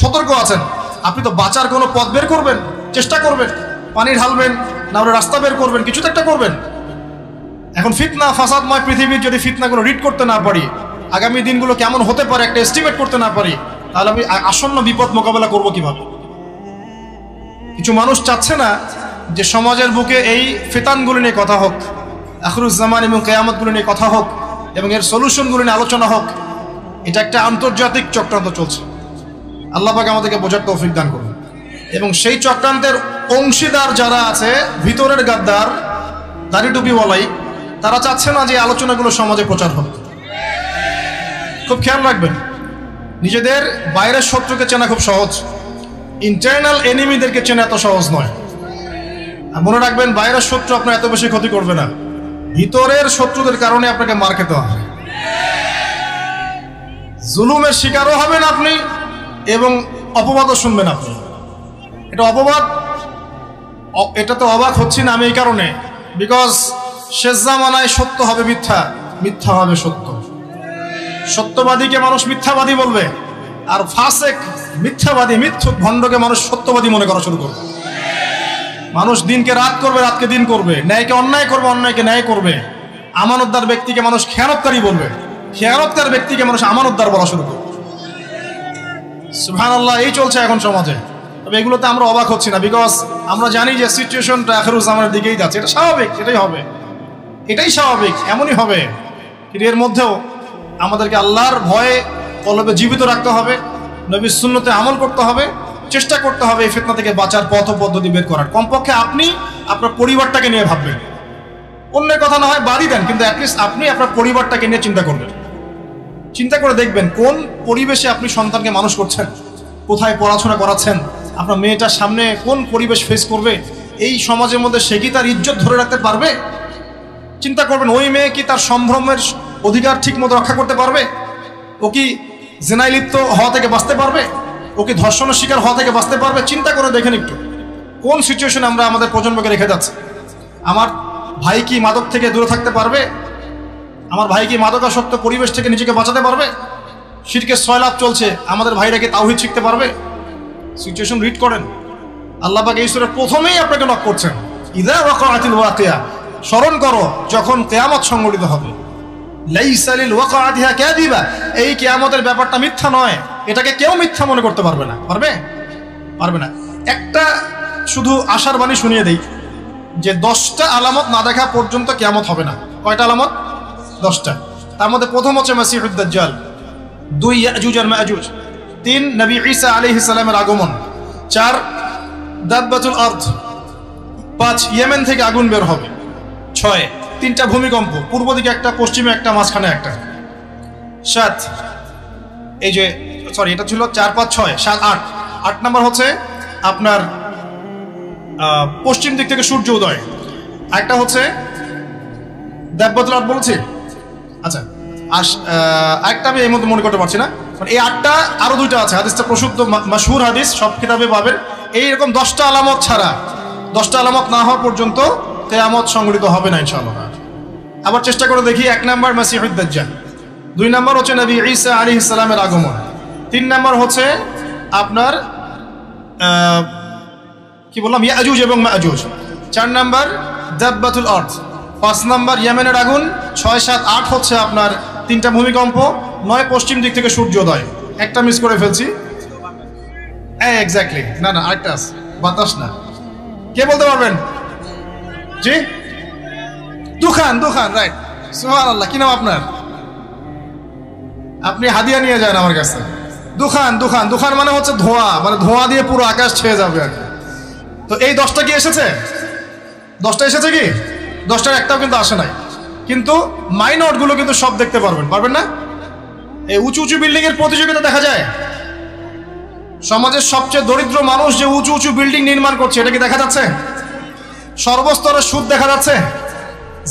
সতর্ক আছেন, আপনি তো বাঁচার কোনো পথ বের করবেন, চেষ্টা করবেন, পানি ঢালবেন, না হলে রাস্তা বের করবেন, কিছু তো একটা করবেন। এখন ফিতনা ফাসাদময় পৃথিবীর যদি ফিতনাগুলো রিড করতে না পারি, আগামী দিনগুলো কেমন হতে পারে একটা এস্টিমেট করতে না পারি, তাহলে আমি আসন্ন বিপদ মোকাবেলা করব কিভাবে? কিছু মানুষ চাচ্ছে না যে সমাজের বুকে এই ফিতানগুলো নিয়ে কথা হোক, আখিরুজ্জামান এবং কিয়ামতগুলো নিয়ে কথা হোক, এবং এর সলিউশনগুলো নিয়ে আলোচনা হোক। এটা একটা আন্তর্জাতিক চক্রান্ত চলছে। আল্লাহ পাক আমাদেরকে বোঝার তৌফিক দান করুন। এবং সেই চক্রান্তের অংশীদার যারা আছে, ভিতরের গাদ্দার, দাড়ি টুপি বলাই, তারা চাচ্ছে না যে আলোচনাগুলো সমাজে প্রচার হোক। খুব খেয়াল রাখবেন, নিজেদের বাইরের শত্রুকে চেনা খুব সহজ, ইন্টারনাল এনিমিদেরকে চেনা এত সহজ নয়। আর মনে রাখবেন, বাইরের শত্রু আপনার এত বেশি ক্ষতি করবে না, ভিতরের শত্রুদের কারণে আপনাকে মার খেতে হবে, জুলুমের শিকারও হবেন আপনি এবং অপবাদও শুনবেন আপনি। এটা অপবাদ, এটা তো অবাক হচ্ছি না আমি এই কারণে, বিকজ শেষ জামানায় সত্য হবে মিথ্যা, মিথ্যা হবে সত্য। সত্যবাদীকে মানুষ মিথ্যাবাদী বলবে, আর ফাসেক মিথ্যাবাদী, মিথ্যুক ভণ্ডকে মানুষ সত্যবাদী মনে করা শুরু করবে। মানুষ দিনকে রাত করবে, রাতকে দিন করবে, ন্যায়কে অন্যায় করবে, অন্যায়কে ন্যায় করবে। আমানতদার ব্যক্তিকে মানুষ খেয়ানতকারী বলবে, খেয়ানতকার ব্যক্তিকে মানুষ আমানতদার বলা শুরু করবে। সুবহানাল্লাহ, এই চলছে এখন সমাজে। তবে এগুলোতে আমরা অবাক হচ্ছি না, বিকজ আমরা জানি যে সিচুয়েশনটা আখিরুজ্জামানের দিকেই যাচ্ছে। এটা স্বাভাবিক, এটাই হবে, এটাই স্বাভাবিক, এমনই হবে। কিন্তু এর মধ্যেও আমাদেরকে আল্লাহর ভয়ে কলবে জীবিত রাখতে হবে, নবীর সুন্নতে আমল করতে হবে, চেষ্টা করতে হবে এই ফিতনা থেকে বাঁচার পথ ও পদ্ধতি বের করার। কমপক্ষে আপনি আপনার পরিবারটাকে নিয়ে ভাববেন, অন্যের কথা না হয় বাদই দেন, কিন্তু অ্যাটলিস্ট আপনি আপনার পরিবারটাকে নিয়ে চিন্তা করবেন। চিন্তা করে দেখবেন কোন পরিবেশে আপনি সন্তানকে মানুষ করছেন, কোথায় পড়াশোনা করাচ্ছেন, আপনার মেয়েটার সামনে কোন পরিবেশ ফেস করবে, এই সমাজের মধ্যে সে কি তার ইজ্জত ধরে রাখতে পারবে? চিন্তা করবেন, ওই মেয়ে কি তার সম্ভ্রমের অধিকার ঠিক মতো রক্ষা করতে পারবে? ও কি জেনায় লিপ্ত হওয়া থেকে বাঁচতে পারবে? ও কি ধর্ষণের শিকার হওয়া থেকে বাঁচতে পারবে? চিন্তা করে দেখেন একটু, কোন সিচুয়েশনে আমরা আমাদের প্রজন্মকে রেখে যাচ্ছি। আমার ভাই কি মাদক থেকে দূরে থাকতে পারবে? আমার ভাই কি মাদকাসক্ত পরিবেশ থেকে নিজেকে বাঁচাতে পারবে? শিরকের সয়লাভ চলছে, আমাদের ভাইরা কি তাওহীদ শিখতে পারবে? সিচুয়েশন রিড করেন। আল্লাহ পাক এই সূরার প্রথমেই আপনাকে নক করছেন, ইযা ওয়াকাআতিল ওয়াকিয়া, স্মরণ করো যখন কিয়ামত সংঘটিত হবে। লাইসা লিল ওয়াকাআতিহা কাযিবা, এই কিয়ামতের ব্যাপারটা মিথ্যা নয়, এটাকে কেউ মিথ্যা মনে করতে পারবে না। পারবে না। একটা শুধু আশার বাণী শুনিয়ে দেই, যে 10টা আলামত না দেখা পর্যন্ত কিয়ামত হবে না। কয়টা আলামত? 10টা। তার মধ্যে প্রথম হচ্ছে মাসিহুদ দাজ্জাল, 2 ইয়াজুজ আর মাজুজ, 3 নবী ঈসা আলাইহিস সালামের আগমন, 4 দাব্বাতুল আরদ, 5 ইয়েমেন থেকে আগুন বের হবে, 6 3টা ভূমিকম্প, পূর্ব দিকে একটা, পশ্চিমে একটা, মাঝখানে একটা, 7 এই যে সরি এটা ছিল 4 5 6 7 8 নাম্বার হচ্ছে আপনার পশ্চিম দিক থেকে সূর্য উদয়, একটা হচ্ছে দাব্বাতুল আরদ বলছি। আচ্ছা, একটা আমি এই মধ্যে মনে করতে পারছি না, এই 8টা, আরো 2টা আছে, হাদিসটা প্রসিদ্ধ মাশহুর হাদিস, সব কিতাবে পাবেন। এইরকম 10টা আলামত ছাড়া, 10টা আলামত না হওয়া পর্যন্ত কিয়ামত সংঘটিত হবে না ইনশাআল্লাহ। আবার চেষ্টা করে দেখি, 1 নাম্বার মাসিহুদ দাজ্জাল, 2 নাম্বার হচ্ছে নবী ঈসা আলাইহিস সালামের আগমন, 3 নাম্বার হচ্ছে আপনার কি বললাম, ইয়াজুজ এবং মাজুজ, 4 নাম্বার দাব্বাতুল আরদ, 5 নাম্বার ইয়েমেনের আগুন, 6 7 8 হচ্ছে আপনার 3টা ভূমিকম্প, 9 পশ্চিম দিক থেকে সূর্যোদয়। একটা মিস করে ফেলছি, এক্স্যাক্টলি, না আরেকটা আছে, বাতাস না, কে বলতে পারবেন? জি দুখান, রাইট, সুবহানাল্লাহ। কি নাম আপনার? আপনি হাদিয়া নিয়ে যান আমার কাছে। দুখান মানে হচ্ছে ধোঁয়া, মানে ধোঁয়া দিয়ে পুরো আকাশ ছেয়ে যাবে আর কি। তো এই 10টা কি এসেছে? 10টা এসেছে কি? 10টার একটাও কিন্তু আসে নাই। কিন্তু মাইনর গুলো কিন্তু সব দেখতে পারবেন না? এই উঁচু বিল্ডিং এর প্রতিযোগিতা দেখা যায়। সমাজের সবচেয়ে দরিদ্র মানুষ যে উঁচু বিল্ডিং নির্মাণ করছে, এটা কি দেখা যাচ্ছে? সর্বস্তরে সুদ দেখা যাচ্ছে।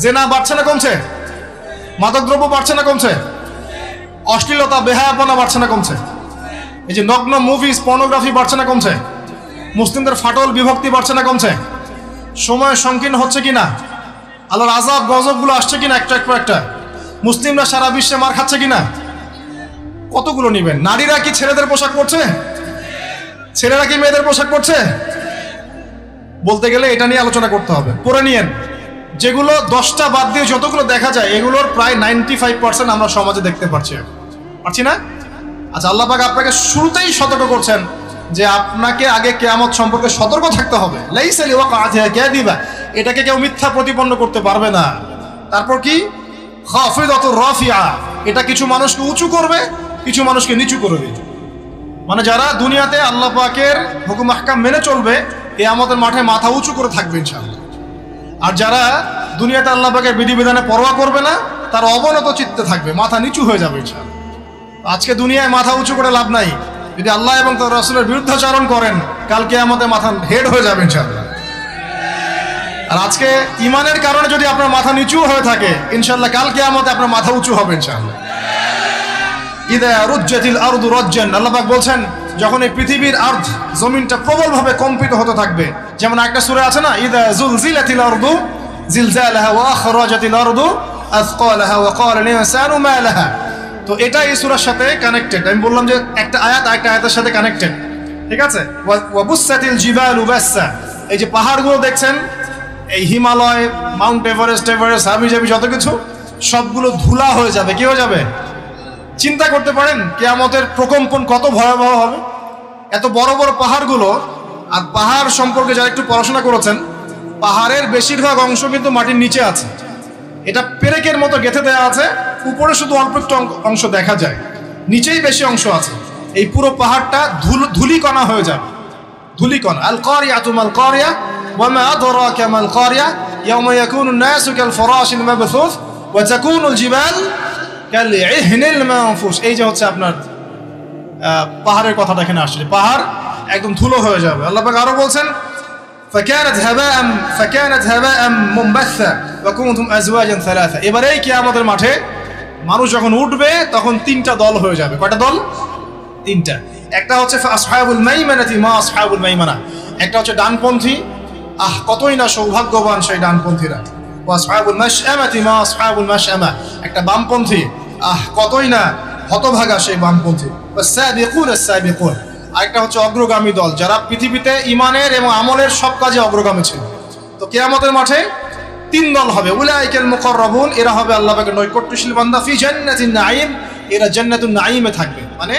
জেনা বাড়ছে না কমছে? মাদকদ্রব্য বাড়ছে না কমছে? অশ্লীলতা বেহায়াপনা বাড়ছে না কমছে? এই যে নগ্ন মুভিজ, পর্নোগ্রাফি বাড়ছে না কমছে? মুসলিমদের ফাটল বিভক্তি বাড়ছে না কমছে? সময় সংকীর্ণ হচ্ছে কিনা? আল্লাহর আযাব গজবগুলো আসছে কিনা একটা? মুসলিমরা সারা বিশ্বে মার খাচ্ছে কিনা? কতগুলো নিবেন? নারীরা কি ছেলেদের পোশাক পরছে? ছেলেরা কি মেয়েদের পোশাক পরছে? বলতে গেলে এটা নিয়ে আলোচনা করতে হবে। পরে নিয়েন, যেগুলো 10টা বাদ দিয়ে যতগুলো দেখা যায় এগুলোর প্রায় 95% আমরা সমাজে দেখতে পারছি না? আচ্ছা, আল্লাহ পাক আপনাকে শুরুতেই সতর্ক করছেন যে আপনাকে আগে কিয়ামত সম্পর্কে সতর্ক থাকতে হবে। লাইসা লিওয়াকাতিহা কাযিবা, এটাকে কেউ মিথ্যা প্রতিপন্ন করতে পারবে না। তারপর কি? খাফিদাতুর রাফিআ, এটা কিছু মানুষকে উঁচু করবে, কিছু মানুষকে নিচু করবে। মানে যারা দুনিয়াতে আল্লাহ পাকের হুকুম আহকাম মেনে চলবে, কিয়ামতের মাঠে মাথা উঁচু করে থাকবে ইনশাআল্লাহ। আর যারা দুনিয়াতে আল্লাহ পাকের বিধিবিধানে পরোয়া করবে না, তারা অবনত চিত্তে থাকবে, মাথা নিচু হয়ে যাবে ইনশাআল্লাহ। আজকে দুনিয়ায় মাথা উঁচু করে লাভ নাই। যদি আল্লাহ এবং তার রাসূলের বিরুদ্ধাচরণ করেন, কাল কিয়ামতে মাথা হেড হয়ে যাবে ইনশাআল্লাহ। আর আজকে ইমানের কারণে যদি আপনার মাথা নিচু হয়ে থাকে, ইনশাআল্লাহ কাল কিয়ামতে আপনার মাথা উঁচু হবে ইনশাআল্লাহ। ইদা রুজ্জাতিল আরদু রাজ্জান, আল্লাহ পাক বলছেন যখন এই পৃথিবীর আরদ, জমিনটা প্রবলভাবে কম্পিত হতে থাকবে। যেমন একটা সূরা আছে না, ইদা জুলজিলাতিল আরদু জিলজালাহা ওয়া আখরাজাতিল আরদু আথকালাহা ওয়া ক্বালা লিল ইনসানু মা লাহা। তো এটা এই সূরার সাথে কানেক্টেড। আমি বললাম যে একটা আয়াত আরেকটা আয়াতের সাথে কানেক্টেড, ঠিক আছে? ওয়া বুসাতিল জিবালু বাসসা, এই যে পাহাড়গুলো দেখছেন, এই হিমালয়, মাউন্ট এভারেস্ট, হাবিজাবি যত কিছু, সবগুলো ধুলা হয়ে যাবে। কি হয়ে যাবে? চিন্তা করতে পারেন কিয়ামতের প্রকম্পন কত ভয়াবহ হবে। এত বড় বড় পাহাড়গুলো, আর পাহাড় সম্পর্কে যারা একটু পড়াশোনা করেছেন, পাহাড়ের বেশিরভাগ অংশ কিন্তু মাটির নিচে আছে। এটা পেরেকের মতো গেঁথে দেওয়া আছে, উপরে শুধু অল্প একটু অংশ দেখা যায়, নিচেই বেশি অংশ আছে। এই পুরো পাহাড়টা ধুলিকণা হয়ে যাবে, ধুলিকণা। আল কারিয়াতু মাল কারিয়া ওয়া মা আদরাকা মাল কারিয়া ইয়াওমা ইয়াকুনু নাসু কাল ফারাশিল মাবথুস ওয়া তাকুনুল জিবাল কাল ইহনিল মানফুস। এই যে হচ্ছে আপনার পাহাড়ের কথাটা এখানে আসছে, পাহাড় একদম ধুলো হয়ে যাবে। আল্লাহ পাক আরো বলছেন ফাকানাত হাবাআম মুনবাসসা ওয়া কুনতুম আজওয়াজান সালাসা। এবারে এই কিয়ামতের মাঠে মানুষ যখন উঠবে তখন 3টা দল হয়ে যাবে। কয়টা দল? 3টা। একটা হচ্ছে আসহাবুল মাইমানাতি মা আসহাবুল মাইমানা, একটা হচ্ছে ডানপন্থী, কতই না সৌভাগ্যবান সেই ডানপন্থীরা। ওয়া আসহাবুল মাশআমাতি মা আসহাবুল মাশআমা, একটা বামপন্থী, কতই না হতভাগা সেই বামপন্থী। ওয়াস সাবিকুনাস সাবিকুন, আরেকটা হচ্ছে অগ্রগামী দল, যারা পৃথিবীতে ইমানের এবং আমলের সব কাজে অগ্রগামী ছিল। তো কিয়ামতের মাঠে 3 দল হবে। উলাইকাল মুকাররাবুন, এরা হবে আল্লাহ পাকের নৈকট্যশীল বান্দা। ফি জান্নাতিন নাঈম, এরা জান্নাতুন নাঈমে থাকবে, মানে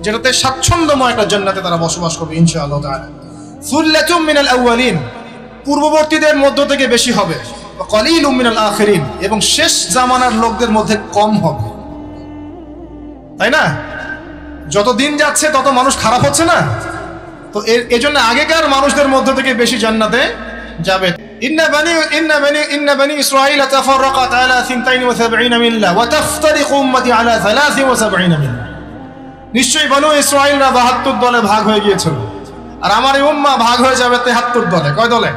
যেটাতে স্বাচ্ছন্দ্যময় একটা জান্নাতে তারা বসবাস করবে ইনশাআল্লাহ তাআলা। সুল্লাতুম মিনাল আউয়ালিন, পূর্ববর্তীদের মধ্য থেকে বেশি হবে। ওয়া কলিলুম মিনাল আখিরিন, এবং শেষ জামানার লোকদের মধ্যে কম হবে। তাই না? যত দিন যাচ্ছে তত মানুষ খারাপ হচ্ছে না? তো এজন্য আগেকার মানুষদের মধ্য থেকে বেশি জান্নাতে যাবে। ইন্না বানি ইসরাঈল তাফাররাকাত আলা 72 মিল্লাহ ওয়া তাফতারিকু উম্মতি আলা 73 মিল্লাহ। নিশ্চয়ই বনু ইসরাঈলরা 72 দলে ভাগ হয়ে গিয়েছিল, আর আমার এই উম্মাহ ভাগ হয়ে যাবে 73 দলে। কয় দলে?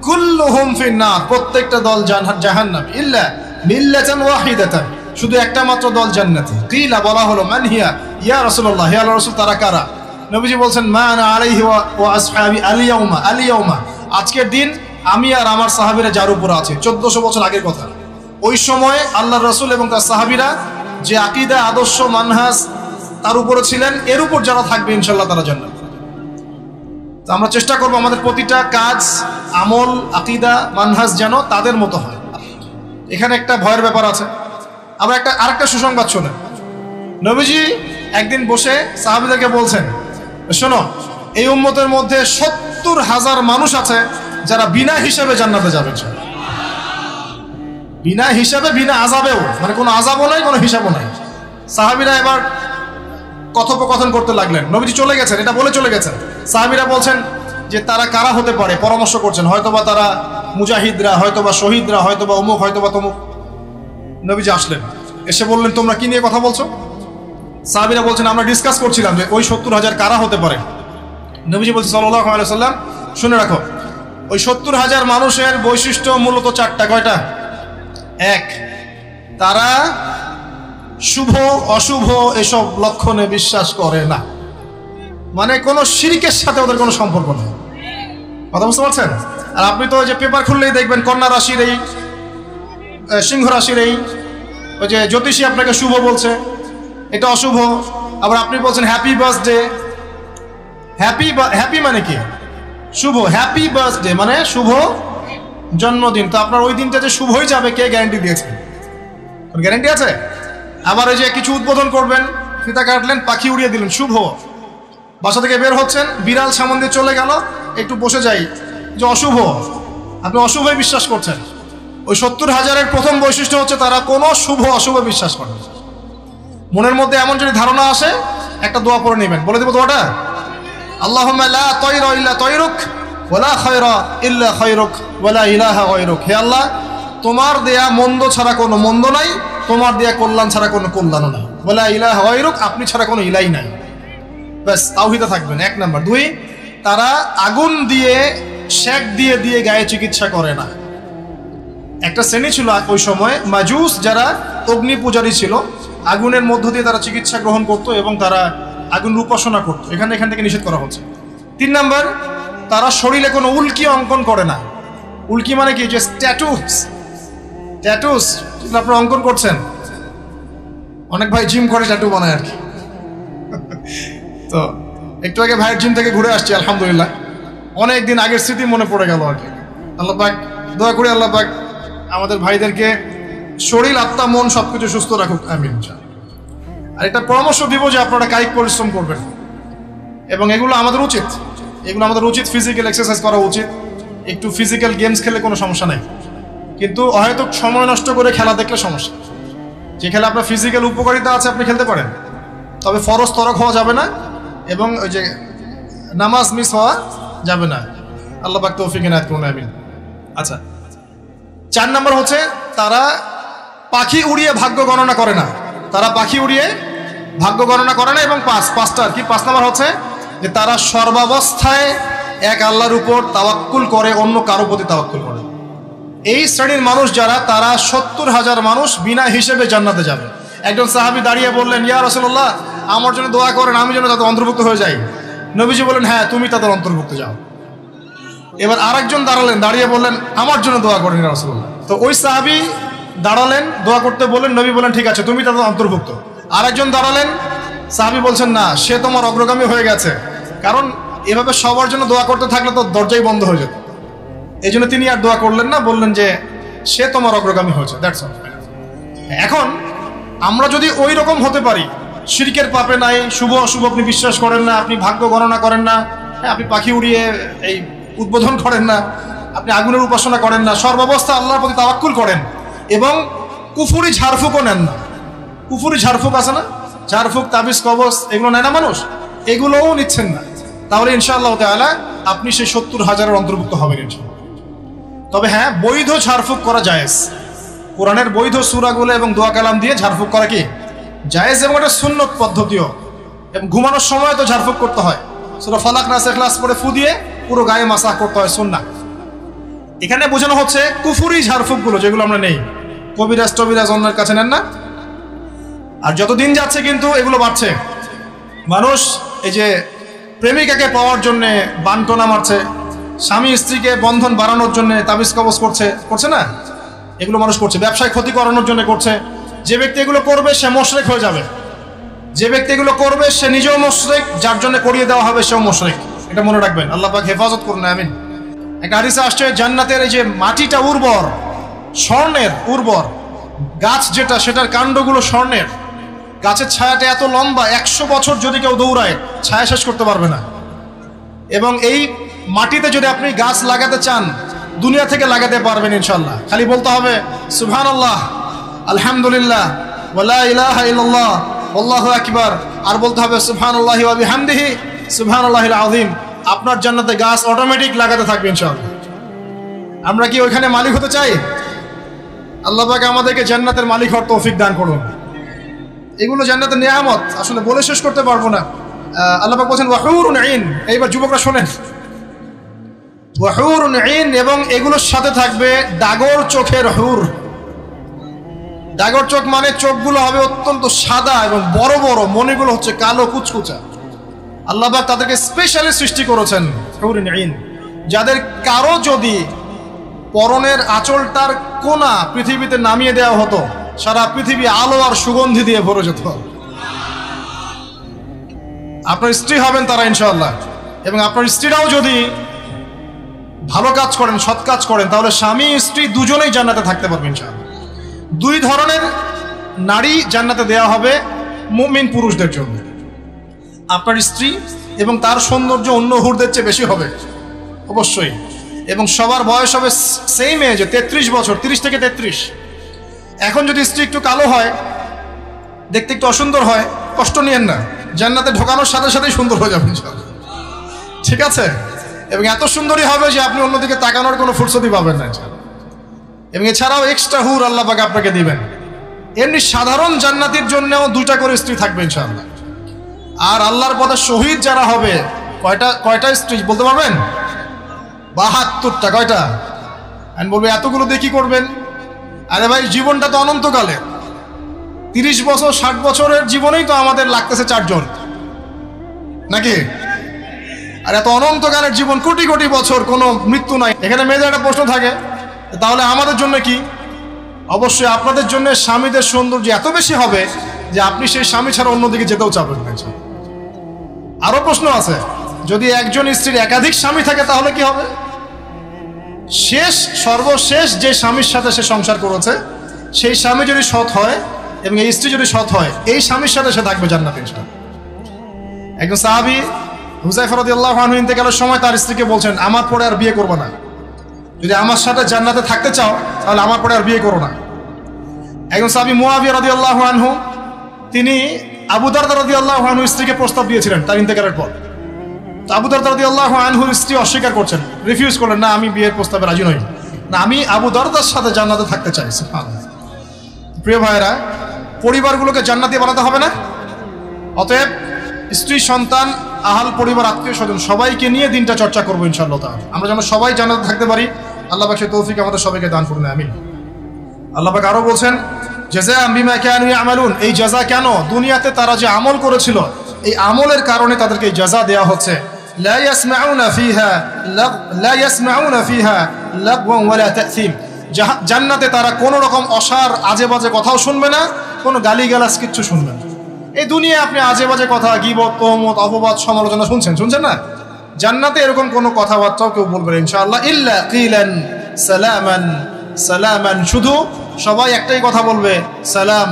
কুল্লুহুম ফিন্নার, প্রত্যেকটা দল জাহান্নামী, ইল্লা মিল্লাতান ওয়াহিদাতান, শুধু একটা মাত্র দল জান্নাতি। কিলা, বলা হলো, মান হিয়া ইয়া রাসূলুল্লাহ, হে আল্লাহর রাসূল তারা কারা? নবীজি বলছেন মা আনা আলাইহি ওয়া আসহাবি আল ইয়াউমা, আজকের দিন আমি আর আমার সাহাবীরা যার উপর আছে। 1400 বছর আগের কথা। ওই সময় আল্লাহর রাসূল এবং তার সাহাবীরা যে আকীদা, আদর্শ, মানহাজ তার উপরে ছিলেন, এর উপর যারা থাকবে ইনশাআল্লাহ তারা জান্নাত। তো আমরা চেষ্টা করব আমাদের প্রতিটা কাজ, আমল, আকীদা, মানহাজ যেন তাদের মতো হয়। এখানে একটা ভয়ের ব্যাপার আছে। আমরা আরেকটা সুসংবাদ শোনেন। নবীজি একদিন বসে সাহাবীদেরকে বলছেন, শোনো, এই উম্মতের মধ্যে 70,000 মানুষ আছে যারা বিনা হিসাবে জান্নাতে যাবে। বিনা হিসাবে, বিনা আযাবেও, মানে কোনো আযাবও নাই, কোনো হিসাবও নাই। সাহাবীরা এবার কথোপকথন করতে লাগলেন। নবীজি চলে গেছেন, এটা বলে চলে গেছেন। সাহাবীরা বলছেন যে তারা কারা হতে পারে, পরামর্শ করছেন, হয়তোবা তারা মুজাহিদরা, হয়তোবা শহীদরা, হয়তোবা অমুক, হয়তোবা তমুক। নবীজি আসলেন, এসে বললেন তোমরা কি নিয়ে কথা বলছো? সাহাবীরা বলছেন আমরা ডিসকাস করছিলাম যে ওই 70,000 কারা হতে পারে। নবীজি বলছেন সাল্লাল্লাহু আলাইহি ওয়াসাল্লাম, শুনে রাখো, ওই 70,000 মানুষের বৈশিষ্ট্য মূলত 4টা। কয়টা? 1, তারা শুভ অশুভ এসব লক্ষণে বিশ্বাস করে না, মানে কোনো শিরকের সাথে ওদের কোনো সম্পর্ক নেই। কথা বুঝতে পারছেন? আর আপনি তো ওই যে পেপার খুললেই দেখবেন কন্যা রাশির এই, সিংহ রাশির এই, ওই যে জ্যোতিষী আপনাকে শুভ বলছে, এটা অশুভ। আবার আপনি বলছেন হ্যাপি বার্থডে। হ্যাপি মানে কি? শুভ। হ্যাপি বার্থডে মানে শুভ জন্মদিন। তো আপনার ওই দিনটা যে শুভ হয়ে যাবে, কে গ্যারান্টি দিয়েছে? কোন গ্যারান্টি আছে? আবার ওই যে কিছু উদ্বোধন করবেন, ফিতা কাটলেন, পাখি উড়িয়ে দিলেন, শুভ। বাসা থেকে বের হচ্ছেন, বিড়াল সামনে দিয়ে চলে গেল, একটু বসে যাই, যে অশুভ। আপনি অশুভই বিশ্বাস করছেন। ওই 70,000-এর প্রথম বৈশিষ্ট্য হচ্ছে তারা কোনো শুভ অশুভ বিশ্বাস করে না। মনের মধ্যে এমন যদি ধারণা আসে, একটা দোয়া পড়ে নেবেন। বলে দেবো দোয়াটা, আল্লাহুম্মা লা তায়রা ইল্লা তায়রুক ওয়ালা খায়রা ইল্লা খায়রুক ওয়ালা ইলাহা গায়রুক। হে আল্লাহ, তোমার দেয়া মন্দ ছাড়া কোনো মন্দ নাই, তোমার দেয়া কল্যাণ ছাড়া কোনো কল্যাণও নাই, ওয়ালা ইলাহা গায়রুক, আপনি ছাড়া কোনো ইলাই নাই। ব্যাস, তাওহীদে থাকবেন। 1 নাম্বার। 2, তারা আগুন দিয়ে, শেক দিয়ে দিয়ে গায়ে চিকিৎসা করে না। একটা শ্রেণী ছিল ওই সময় মাজুস, যারা অগ্নি পূজারী ছিল, আগুনের মধ্য দিয়ে তারা চিকিৎসা গ্রহণ করত এবং তারা আগুনের উপাসনা করত। এখান থেকে নিষেধ করা হচ্ছে। 3 নাম্বার, তারা শরীরে কোনো উল্কি অঙ্কন করে না। উল্কি মানে কি? যে ট্যাটুস আপনারা অঙ্কন করছেন, অনেক ভাই জিম করে ট্যাটু বানায় আর কি। তো একটু আগে ভাইয়ের জিম থেকে ঘুরে আসছি, আলহামদুলিল্লাহ। অনেক দিন আগের স্মৃতি মনে পড়ে গেল আর কি। আল্লাহ পাক, দোয়া করি আল্লাহ পাক আমাদের ভাইদেরকে শরীর, আত্মা, মন সবকিছু সুস্থ রাখুক, আমিন। আর একটা পরামর্শ দিব যে আপনারা কায়িক পরিশ্রম করবেন, এবং এগুলো আমাদের উচিত। ফিজিক্যাল এক্সারসাইজ করা উচিত। একটু ফিজিক্যাল গেমস খেলে কোনো সমস্যা নেই, কিন্তু হয়তো সময় নষ্ট করে খেলা দেখলে সমস্যা। যে খেলা আপনার ফিজিক্যাল উপকারিতা আছে আপনি খেলতে পারেন, তবে ফরজ তরক হওয়া যাবে না, এবং ওই যে নামাজ মিস হওয়া যাবে না। আল্লাহ পাক তৌফিক ইনায়াত করুন, আমিন। আচ্ছা, 4 নাম্বার হচ্ছে তারা পাখি উড়িয়ে ভাগ্য গণনা করে না। এবং 5টা আর কি। 5 নাম্বার হচ্ছে যে তারা সর্বাবস্থায় এক আল্লাহর উপর তাওয়াক্কুল করে, অন্য কারো প্রতি তাওয়াক্কুল করে। এই শ্রেণীর মানুষ যারা, তারা 70,000 মানুষ বিনা হিসেবে জান্নাতে যাবে। একজন সাহাবী দাঁড়িয়ে বললেন, ইয়া রাসূলুল্লাহ, আমার জন্য দোয়া করেন, আমি যেন তাদের অন্তর্ভুক্ত হয়ে যাই। নবীজি বললেন, হ্যাঁ, তুমি তাদের অন্তর্ভুক্ত যাও। এবার আরেকজন দাঁড়িয়ে বললেন, আমার জন্য দোয়া করেন ইয়া রাসূলুল্লাহ। তো ওই সাহাবী দাঁড়ালেন, দোয়া করতে বললেন, নবী বলেন, ঠিক আছে, তুমি তাদের অন্তর্ভুক্ত। আরেকজন দাঁড়ালেন, সাহাবী বলছেন, না, সে তোমার অগ্রগামী হয়ে গেছে, কারণ এভাবে সবার জন্য দোয়া করতে থাকলে তো দরজাই বন্ধ হয়ে যেত। এই জন্য তিনি আর দোয়া করলেন না, বললেন যে সে তোমার অগ্রগামী হয়েছে, দ্যাটস অল। এখন আমরা যদি ওই রকম হতে পারি, শিরকের পাপে নাই, শুভ অশুভ আপনি বিশ্বাস করেন না, আপনি ভাগ্য গণনা করেন না, আপনি পাখি উড়িয়ে এই উদ্বোধন করেন না, আপনি আগুনের উপাসনা করেন না, সর্বাবস্থা আল্লাহর প্রতি তাওয়াক্কুল করেন, এবং কুফুরি ঝাড়ফুকও নেন না। কুফুরি ঝাড়ফুক আছে না, ঝাড়ফুক, তাবিজ, কবজ, এগুলো নেয় না মানুষ, এগুলোও নিচ্ছেন না, তাহলে ইনশাআল্লাহ তাআলা আপনি সেই 70,000-এর অন্তর্ভুক্ত হবেন ইনশাআল্লাহ। তবে হ্যাঁ, বৈধ ঝাড়ফুক করা জায়েজ। কোরআনের বৈধ সূরাগুলো এবং দোয়া কালাম দিয়ে ঝাড়ফুক করা কি জায়েজ, এবং এটা সুন্নত পদ্ধতিও। এবং ঘুমানোর সময় তো ঝাড়ফুক করতে হয়, সূরা ফালাক, নাস, ইখলাস পড়ে ফু দিয়ে পুরো গায়ে মাসাহ করতে হয়, সুন্নাহ। এখানে বোঝানো হচ্ছে কুফুরি ঝাড়ফুকগুলো যেগুলো আমরা নেই, কবিরাজ টবিরাজ অন্যের কাছে নেন না। আর যত দিন যাচ্ছে কিন্তু এগুলো বাড়ছে। মানুষ এই যে প্রেমিকাকে পাওয়ার জন্যে বানটোনা মারছে, স্বামী স্ত্রীকে বন্ধন বাড়ানোর জন্য তাবিজ কবজ করছে না, এগুলো মানুষ করছে। ব্যবসায় ক্ষতি করানোর জন্য করছে। যে ব্যক্তি এগুলো করবে সে মুশরিক হয়ে যাবে। যে ব্যক্তি এগুলো করবে সে নিজেও মুশরিক, যার জন্য করিয়ে দেওয়া হবে সেও মুশরিক। এটা মনে রাখবেন, আল্লাহ পাক হেফাজত করুন, আমিন। একটা হাদিসে আসছে, জান্নাতের এই যে মাটিটা উর্বর, স্বর্ণের উর্বর, গাছ যেটা, সেটার কাণ্ডগুলো স্বর্ণের, গাছের ছায়াটা এত লম্বা, 100 বছর যদি কেউ দৌড়ায় ছায়া শেষ করতে পারবে না। এবং এই মাটিতে যদি আপনি গাছ লাগাতে চান, দুনিয়া থেকে লাগাতে পারবেন ইনশাআল্লাহ। খালি বলতে হবে সুবহানাল্লাহ, আলহামদুলিল্লাহ, ওয়া লা ইলাহা ইল্লাল্লাহ, আল্লাহু আকবার, আর বলতে হবে সুবহানাল্লাহি ওয়া বিহামদিহি সুবহানাল্লাহিল আযীম। আপনার জান্নাতে গাছ অটোমেটিক লাগাতে থাকবে ইনশাআল্লাহ। আমরা কি ওইখানে মালিক হতে চাই? আল্লাহ পাক আমাদেরকে জান্নাতের মালিক হওয়ার তৌফিক দান করুন। এগুলো জান্নাতের নিয়ামত, আসলে বলে শেষ করতে পারবো না। আল্লাহ পাক বলেন ওয়া হুরুন আইন। এইবার যুবকরা শোনেন, ওয়া হুরুন আইন, এবং এগুলোর সাথে থাকবে ডাগর চোখের হুর। ডাগর চোখ মানে চোখগুলো হবে অত্যন্ত সাদা এবং বড় বড়, মনিগুলো হচ্ছে কালো কুচকুচা। আল্লাহ পাক তাদেরকে স্পেশালি সৃষ্টি করেছেন হুরুন আইন, যাদের কারো যদি পরনের আঁচলটার কোনা পৃথিবীতে নামিয়ে দেওয়া হতো, সারা পৃথিবী আলো আর সুগন্ধি দিয়ে ভরে যেত। আপনার স্ত্রী হবেন তারা ইনশাআল্লাহ, এবং আপনার স্ত্রীরাও যদি ভালো কাজ করেন, সৎ কাজ করেন, তাহলে স্বামী স্ত্রী দুজনেই জান্নাতে থাকতে পারবে ইনশাআল্লাহ। দুই ধরনের নারী জান্নাতে দেওয়া হবে মুমিন পুরুষদের জন্য। আপনার স্ত্রী এবং তার সৌন্দর্য অন্য হুরদের চেয়ে বেশি হবে অবশ্যই, এবং সবার বয়স হবে সেম এজে, 33 বছর, 30 থেকে 33। এখন যদি স্ত্রী একটু কালো হয়, দেখতে একটু অসুন্দর হয়, কষ্ট নিয়েন না, জান্নাতে ঢোকানোর সাথে সাথেই সুন্দর হয়ে যাবে ইনশাআল্লাহ, ঠিক আছে? এবং এত সুন্দরই হবে যে আপনি অন্যদিকে তাকানোর কোনো ফুরসতই পাবেন না ইনশাআল্লাহ। এবং এছাড়াও এক্সট্রা হুর আল্লাহ পাক আপনাকে দিবেন। এমনি সাধারণ জান্নাতীর জন্যও 2টা করে স্ত্রী থাকবে ইনশাআল্লাহ। আর আল্লাহর পথে শহীদ যারা হবে, কয়টা স্ত্রী বলতে পারবেন? 72টা। কয়টা? আমি বলবো এতগুলো দিয়ে কি করবেন? আরে ভাই, জীবনটা তো অনন্তকালে, 30 বছর 60 বছরের জীবনেই তো আমাদের লাগতেছে 4 জন, নাকি? আর এত অনন্তকালের জীবন, কোটি কোটি বছর, কোনো মৃত্যু নাই। এখানে মেয়েদের একটা প্রশ্ন থাকে, তাহলে আমাদের জন্য কি? অবশ্যই আপনাদের জন্য স্বামীদের সৌন্দর্য এত বেশি হবে যে আপনি সেই স্বামী ছাড়া অন্যদিকে যেতেও চাবেন না। আরো প্রশ্ন আছে, যদি একজন স্ত্রীর একাধিক স্বামী থাকে তাহলে কি হবে? সর্বশেষ যে স্বামীর সাথে সে সংসার করেছে, সেই স্বামী যদি সৎ হয় এবং এই স্ত্রী যদি সৎ হয়, এই স্বামীর সাথে সে থাকবে জান্নাতে ইনশাআল্লাহ। একজন সাহাবী হুযায়ফা রাদিয়াল্লাহু আনহু ইন্তেকালের সময় তার স্ত্রীকে বলছেন, আমার পরে আর বিয়ে করবে না, যদি আমার সাথে জান্নাতে থাকতে চাও তাহলে আমার পরে আর বিয়ে করো না। একজন সাহাবী মুআবিয়া রাদিয়াল্লাহু আনহু, তিনি আবু দারদা রাদিয়াল্লাহু আনহু স্ত্রীকে প্রস্তাব দিয়েছিলেন তার ইন্তেকালের পর। তো আবু দারদা রাদিয়াল্লাহু আনহুর স্ত্রী অস্বীকার করছেন, রিফিউজ করলেন, না আমি বিয়ের প্রস্তাবে রাজি নই, না আমি আবু দারদার সাথে জান্নাতে থাকতে চাই। সুবহানাল্লাহ। প্রিয় ভাইরা, পরিবারগুলোকে জান্নাতি বানাতে হবে না? অতএব স্ত্রী, সন্তান, আহাল পরিবার, আত্মীয় স্বজন সবাইকে নিয়ে দিনটা চর্চা করবো ইনশাআল্লাহ তাআলা। আমরা যেন সবাই জান্নাতে থাকতে পারি, আল্লাহ পাক সেই তৌফিক আমাদের সবাইকে দান করুন, আমিন। আল্লাহ পাক আরো বলছেন, জাযাআম বিমা কানু ইয়ামালুন। এই জাযা কেন? দুনিয়াতে তারা যে আমল করেছিল, এই আমলের কারণে তাদেরকে এই জাযা দেয়া হচ্ছে। লা ইয়াসমাউনা ফিহা লাগওয়ান ওয়ালা তা'সীম। জান্নাতে তারা কোনো রকম অসার আজে বাজে কথাও শুনবে না, কোনো গালিগালাজ কিচ্ছু শুনবে না। এই দুনিয়ায় আপনি আজে বাজে কথা, গীবত, তহমত, অপবাদ, সমালোচনা শুনছেন না? জান্নাতে এরকম কোনো কথাবার্তাও কেউ বলবে না ইনশাআল্লাহ। ইল্লা কিলান সালামান সালামান। শুধু সবাই একটাই কথা বলবে, সালাম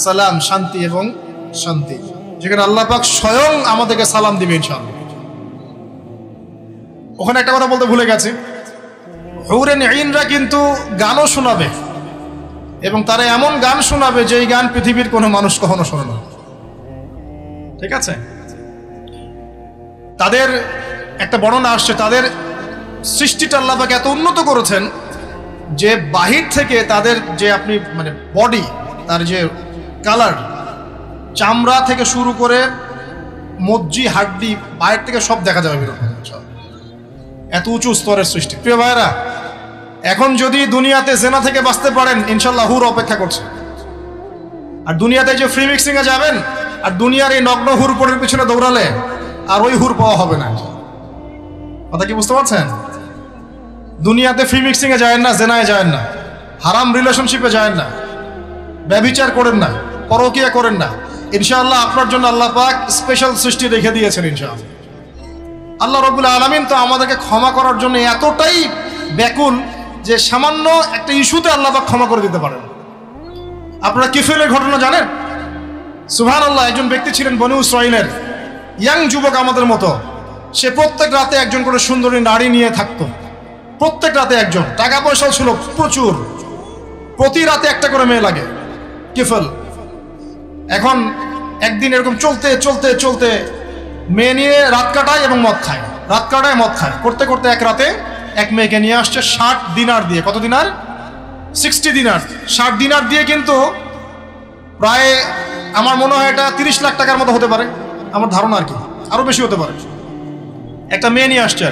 সালাম, শান্তি এবং শান্তি, যেখানে আল্লাহ পাক স্বয়ং আমাদেরকে সালাম দিবে ইনশাআল্লাহ। ওখানে একটা কথা বলতে ভুলে গেছি, হুরুন আইনরা কিন্তু গানও শোনাবে, এবং তারা এমন গান শোনাবে যে এই গান পৃথিবীর কোনো মানুষ কখনো শোনে না, ঠিক আছে? তাদের একটা বর্ণনা আসছে, তাদের সৃষ্টিটা আল্লাহ পাক এত উন্নত করেছেন যে বাহির থেকে তাদের যে আপনি মানে বডি, তার যে কালার, চামড়া থেকে শুরু করে মজ্জি, হাড্ডি, বাইরে থেকে সব দেখা যাবে এরকম, এত উঁচু স্তরের সৃষ্টি। প্রিয় ভাইরা, এখন যদি দুনিয়াতে জেনা থেকে বাঁচতে পারেন, ইনশাআল্লাহ হুর অপেক্ষা করছে। আর দুনিয়াতে যে ফ্রি মিক্সিং এ যাবেন, আর দুনিয়ার এই নগ্ন হুর পরের পিছনে দৌড়ালে আর ওই হুর পাওয়া হবে না। কথা কি বুঝতে পারছেন? দুনিয়াতে ফ্রি মিক্সিং এ যায় না, জেনায় যায় না, হারাম রিলেশনশিপে যায় না, ব্যভিচার করেন না, পরকিয়া করেন না। ইনশাআল্লাহ আপনার জন্য আল্লাহ পাক স্পেশাল সৃষ্টি রেখে দিয়েছেন ইনশাআল্লাহ। আল্লাহ রাব্বুল আলামিন তো আমাদেরকে ক্ষমা করার জন্য এতটাই ব্যাকুল যে সামান্য একটা ইস্যুতে আল্লাহ পাক ক্ষমা করে দিতে পারেন। আপনারা কিফেলের ঘটনা জানেন? সুবহানাল্লাহ, একজন ব্যক্তি ছিলেন বনু ইসরাঈলের, ইয়াং যুবক আমাদের মতো। সে প্রত্যেক রাতে একজন করে সুন্দরী নারী নিয়ে থাকতো, প্রত্যেক রাতে একজন, টাকা পয়সাও ছিল প্রচুর, প্রতি রাতে একটা করে মেয়ে লাগে কিফল। এখন একদিন এরকম চলতে চলতে চলতে মেয়ে নিয়ে রাত কাটায় এবং মদ খায়, রাত কাটায় মদ খায়, করতে করতে এক রাতে এক মেয়েকে নিয়ে আসছে 60 দিনার দিয়ে। কত দিনার? 60 দিনার। 60 দিনার দিয়ে কিন্তু প্রায় আমার মনে হয় এটা 30 লাখ টাকার মতো হতে পারে, আমার ধারণা আর কি, আরো বেশি হতে পারে। একটা মেয়ে নিয়ে আসছে,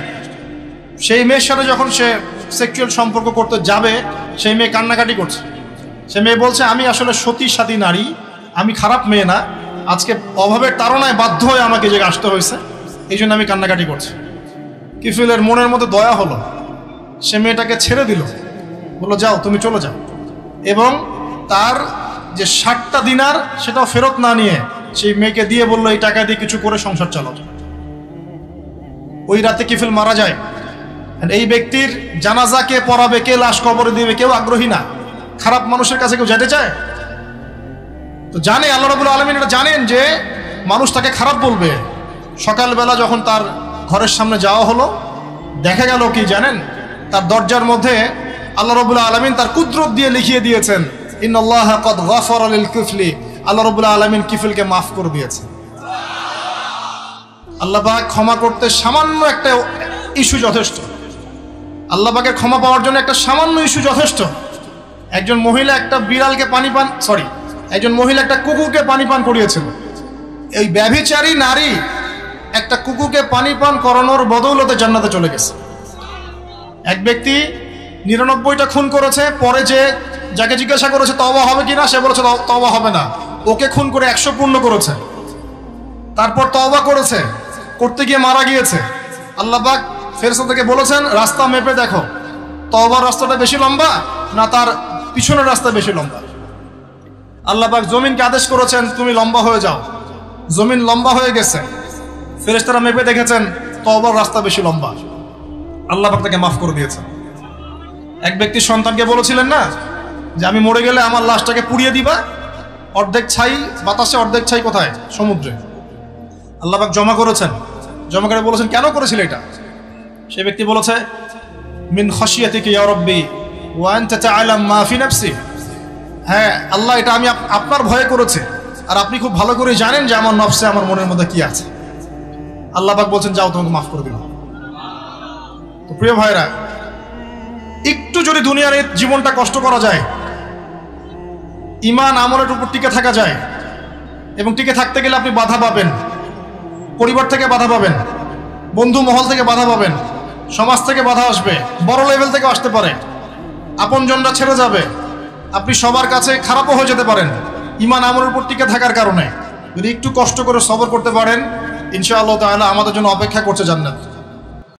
সেই মেয়ের সাথে যখন সে সেক্সুয়াল সম্পর্ক করতে যাবে, সেই মেয়ে কান্নাকাটি করছে। সে মেয়ে বলছে, আমি আসলে সতী সাথী নারী, আমি খারাপ মেয়ে না, আজকে অভাবের তাড়নায় বাধ্য হয়ে আমাকে যে আসতে হয়েছে, এই জন্য আমি কান্নাকাটি করছি। কিফিলের মনের মধ্যে দয়া হলো, সে মেয়েটাকে ছেড়ে দিল, বললো যাও তুমি চলে যাও, এবং তার যে 60টা দিনার সেটাও ফেরত না নিয়ে সেই মেয়েকে দিয়ে বললো এই টাকা দিয়ে কিছু করে সংসার চালাও। ওই রাতে কিফিল মারা যায়। এই ব্যক্তির জানাজা কে পড়াবে, কে লাশ কবরে দিবে, কেউ আগ্রহী না। খারাপ মানুষের কাছে কেউ যেতে চায়? তো জানে আল্লাহ রাব্বুল আলামিন এটা জানেন যে মানুষ তাকে খারাপ বলবে। সকালবেলা যখন তার ঘরের সামনে যাওয়া হলো, দেখা গেল কি জানেন, তার দরজার মধ্যে আল্লাহ রাব্বুল আলামিন তার কুদরত দিয়ে লিখিয়ে দিয়েছেন, ইন্নাল্লাহা ক্বাদ গাফারা লিল কিফলি, আল্লাহ রাব্বুল আলামিন কিফিলকে মাফ করে দিয়েছেন। আল্লাহ পাক ক্ষমা করতে সামান্য একটা ইস্যু যথেষ্ট। আল্লাহ পাকের ক্ষমা পাওয়ার জন্য একটা সামান্য ইস্যু যথেষ্ট। একজন মহিলা একটা বিড়ালকে পানি পান, একজন মহিলা একটা কুকুরকে পানি পান করিয়েছিল। এই ব্যভিচারী নারী একটা কুকুরকে পানি পান করানোর বদৌলতে জান্নাতে চলে গেছে। এক ব্যক্তি 99টা খুন করেছে, পরে যে যাকে জিজ্ঞাসা করেছে তওবা হবে কিনা, সে বলেছে তওবা হবে না। ওকে খুন করে 100 পূর্ণ করেছে, তারপর তওবা করেছে, করতে গিয়ে মারা গিয়েছে। আল্লাহ পাক ফেরেশতা থেকে বলেছেন রাস্তা মেপে দেখো, তওবার রাস্তাটা বেশি লম্বা না তার পিছনের রাস্তা বেশি লম্বা। আল্লাহ পাক জমিনকে আদেশ করেছেন তুমি লম্বা হয়ে যাও, জমিন লম্বা হয়ে গেছে। ফেরেশতারা মেপে দেখেছেন তওবার রাস্তা বেশি লম্বা, আল্লাহ পাক তাকে মাফ করে দিয়েছেন। এক ব্যক্তি সন্তানকে বলেছিলেন না যে আমি মরে গেলে আমার লাশটাকে পুড়িয়ে দিবা, অর্ধেক ছাই বাতাসে, অর্ধেক ছাই কোথায়? সমুদ্রে। আল্লাহ পাক জমা করেছেন, জমা করে বলেছেন কেন করেছিল এটা? সে ব্যক্তি বলেছে মিন খাশিয়াতিকা ইয়া রাব্বি ওয়া আনতা তা'লাম মা ফি নাফসি। হ্যাঁ আল্লাহ, এটা আমি আপনার ভয়ে করেছি, আর আপনি খুব ভালো করে জানেন যে আমার নফসে, আমার মনের মধ্যে কি আছে। আল্লাহ পাক বলছেন যাও তোমাকে মাফ করে দিলাম। তো প্রিয় ভাইরা, একটু যদি দুনিয়ার এই জীবনটা কষ্ট করা যায়, ঈমান আমলের উপর টিকে থাকা যায়, এবং টিকে থাকতে গেলে আপনি বাধা পাবেন, পরিবার থেকে বাধা পাবেন, বন্ধু মহল থেকে বাধা পাবেন, সমাজ থেকে বাধা আসবে, বড় লেভেল থেকে আসতে পারে, আপনজনরা ছেড়ে যাবে, আপনি সবার কাছে খারাপও হয়ে যেতে পারেন। ঈমান আমলের উপর টিকে থাকার কারণে যদি একটু কষ্ট করে সবর করতে পারেন, ইনশাআল্লাহ তাআলা আমাদের জন্য অপেক্ষা করছে জান্নাত।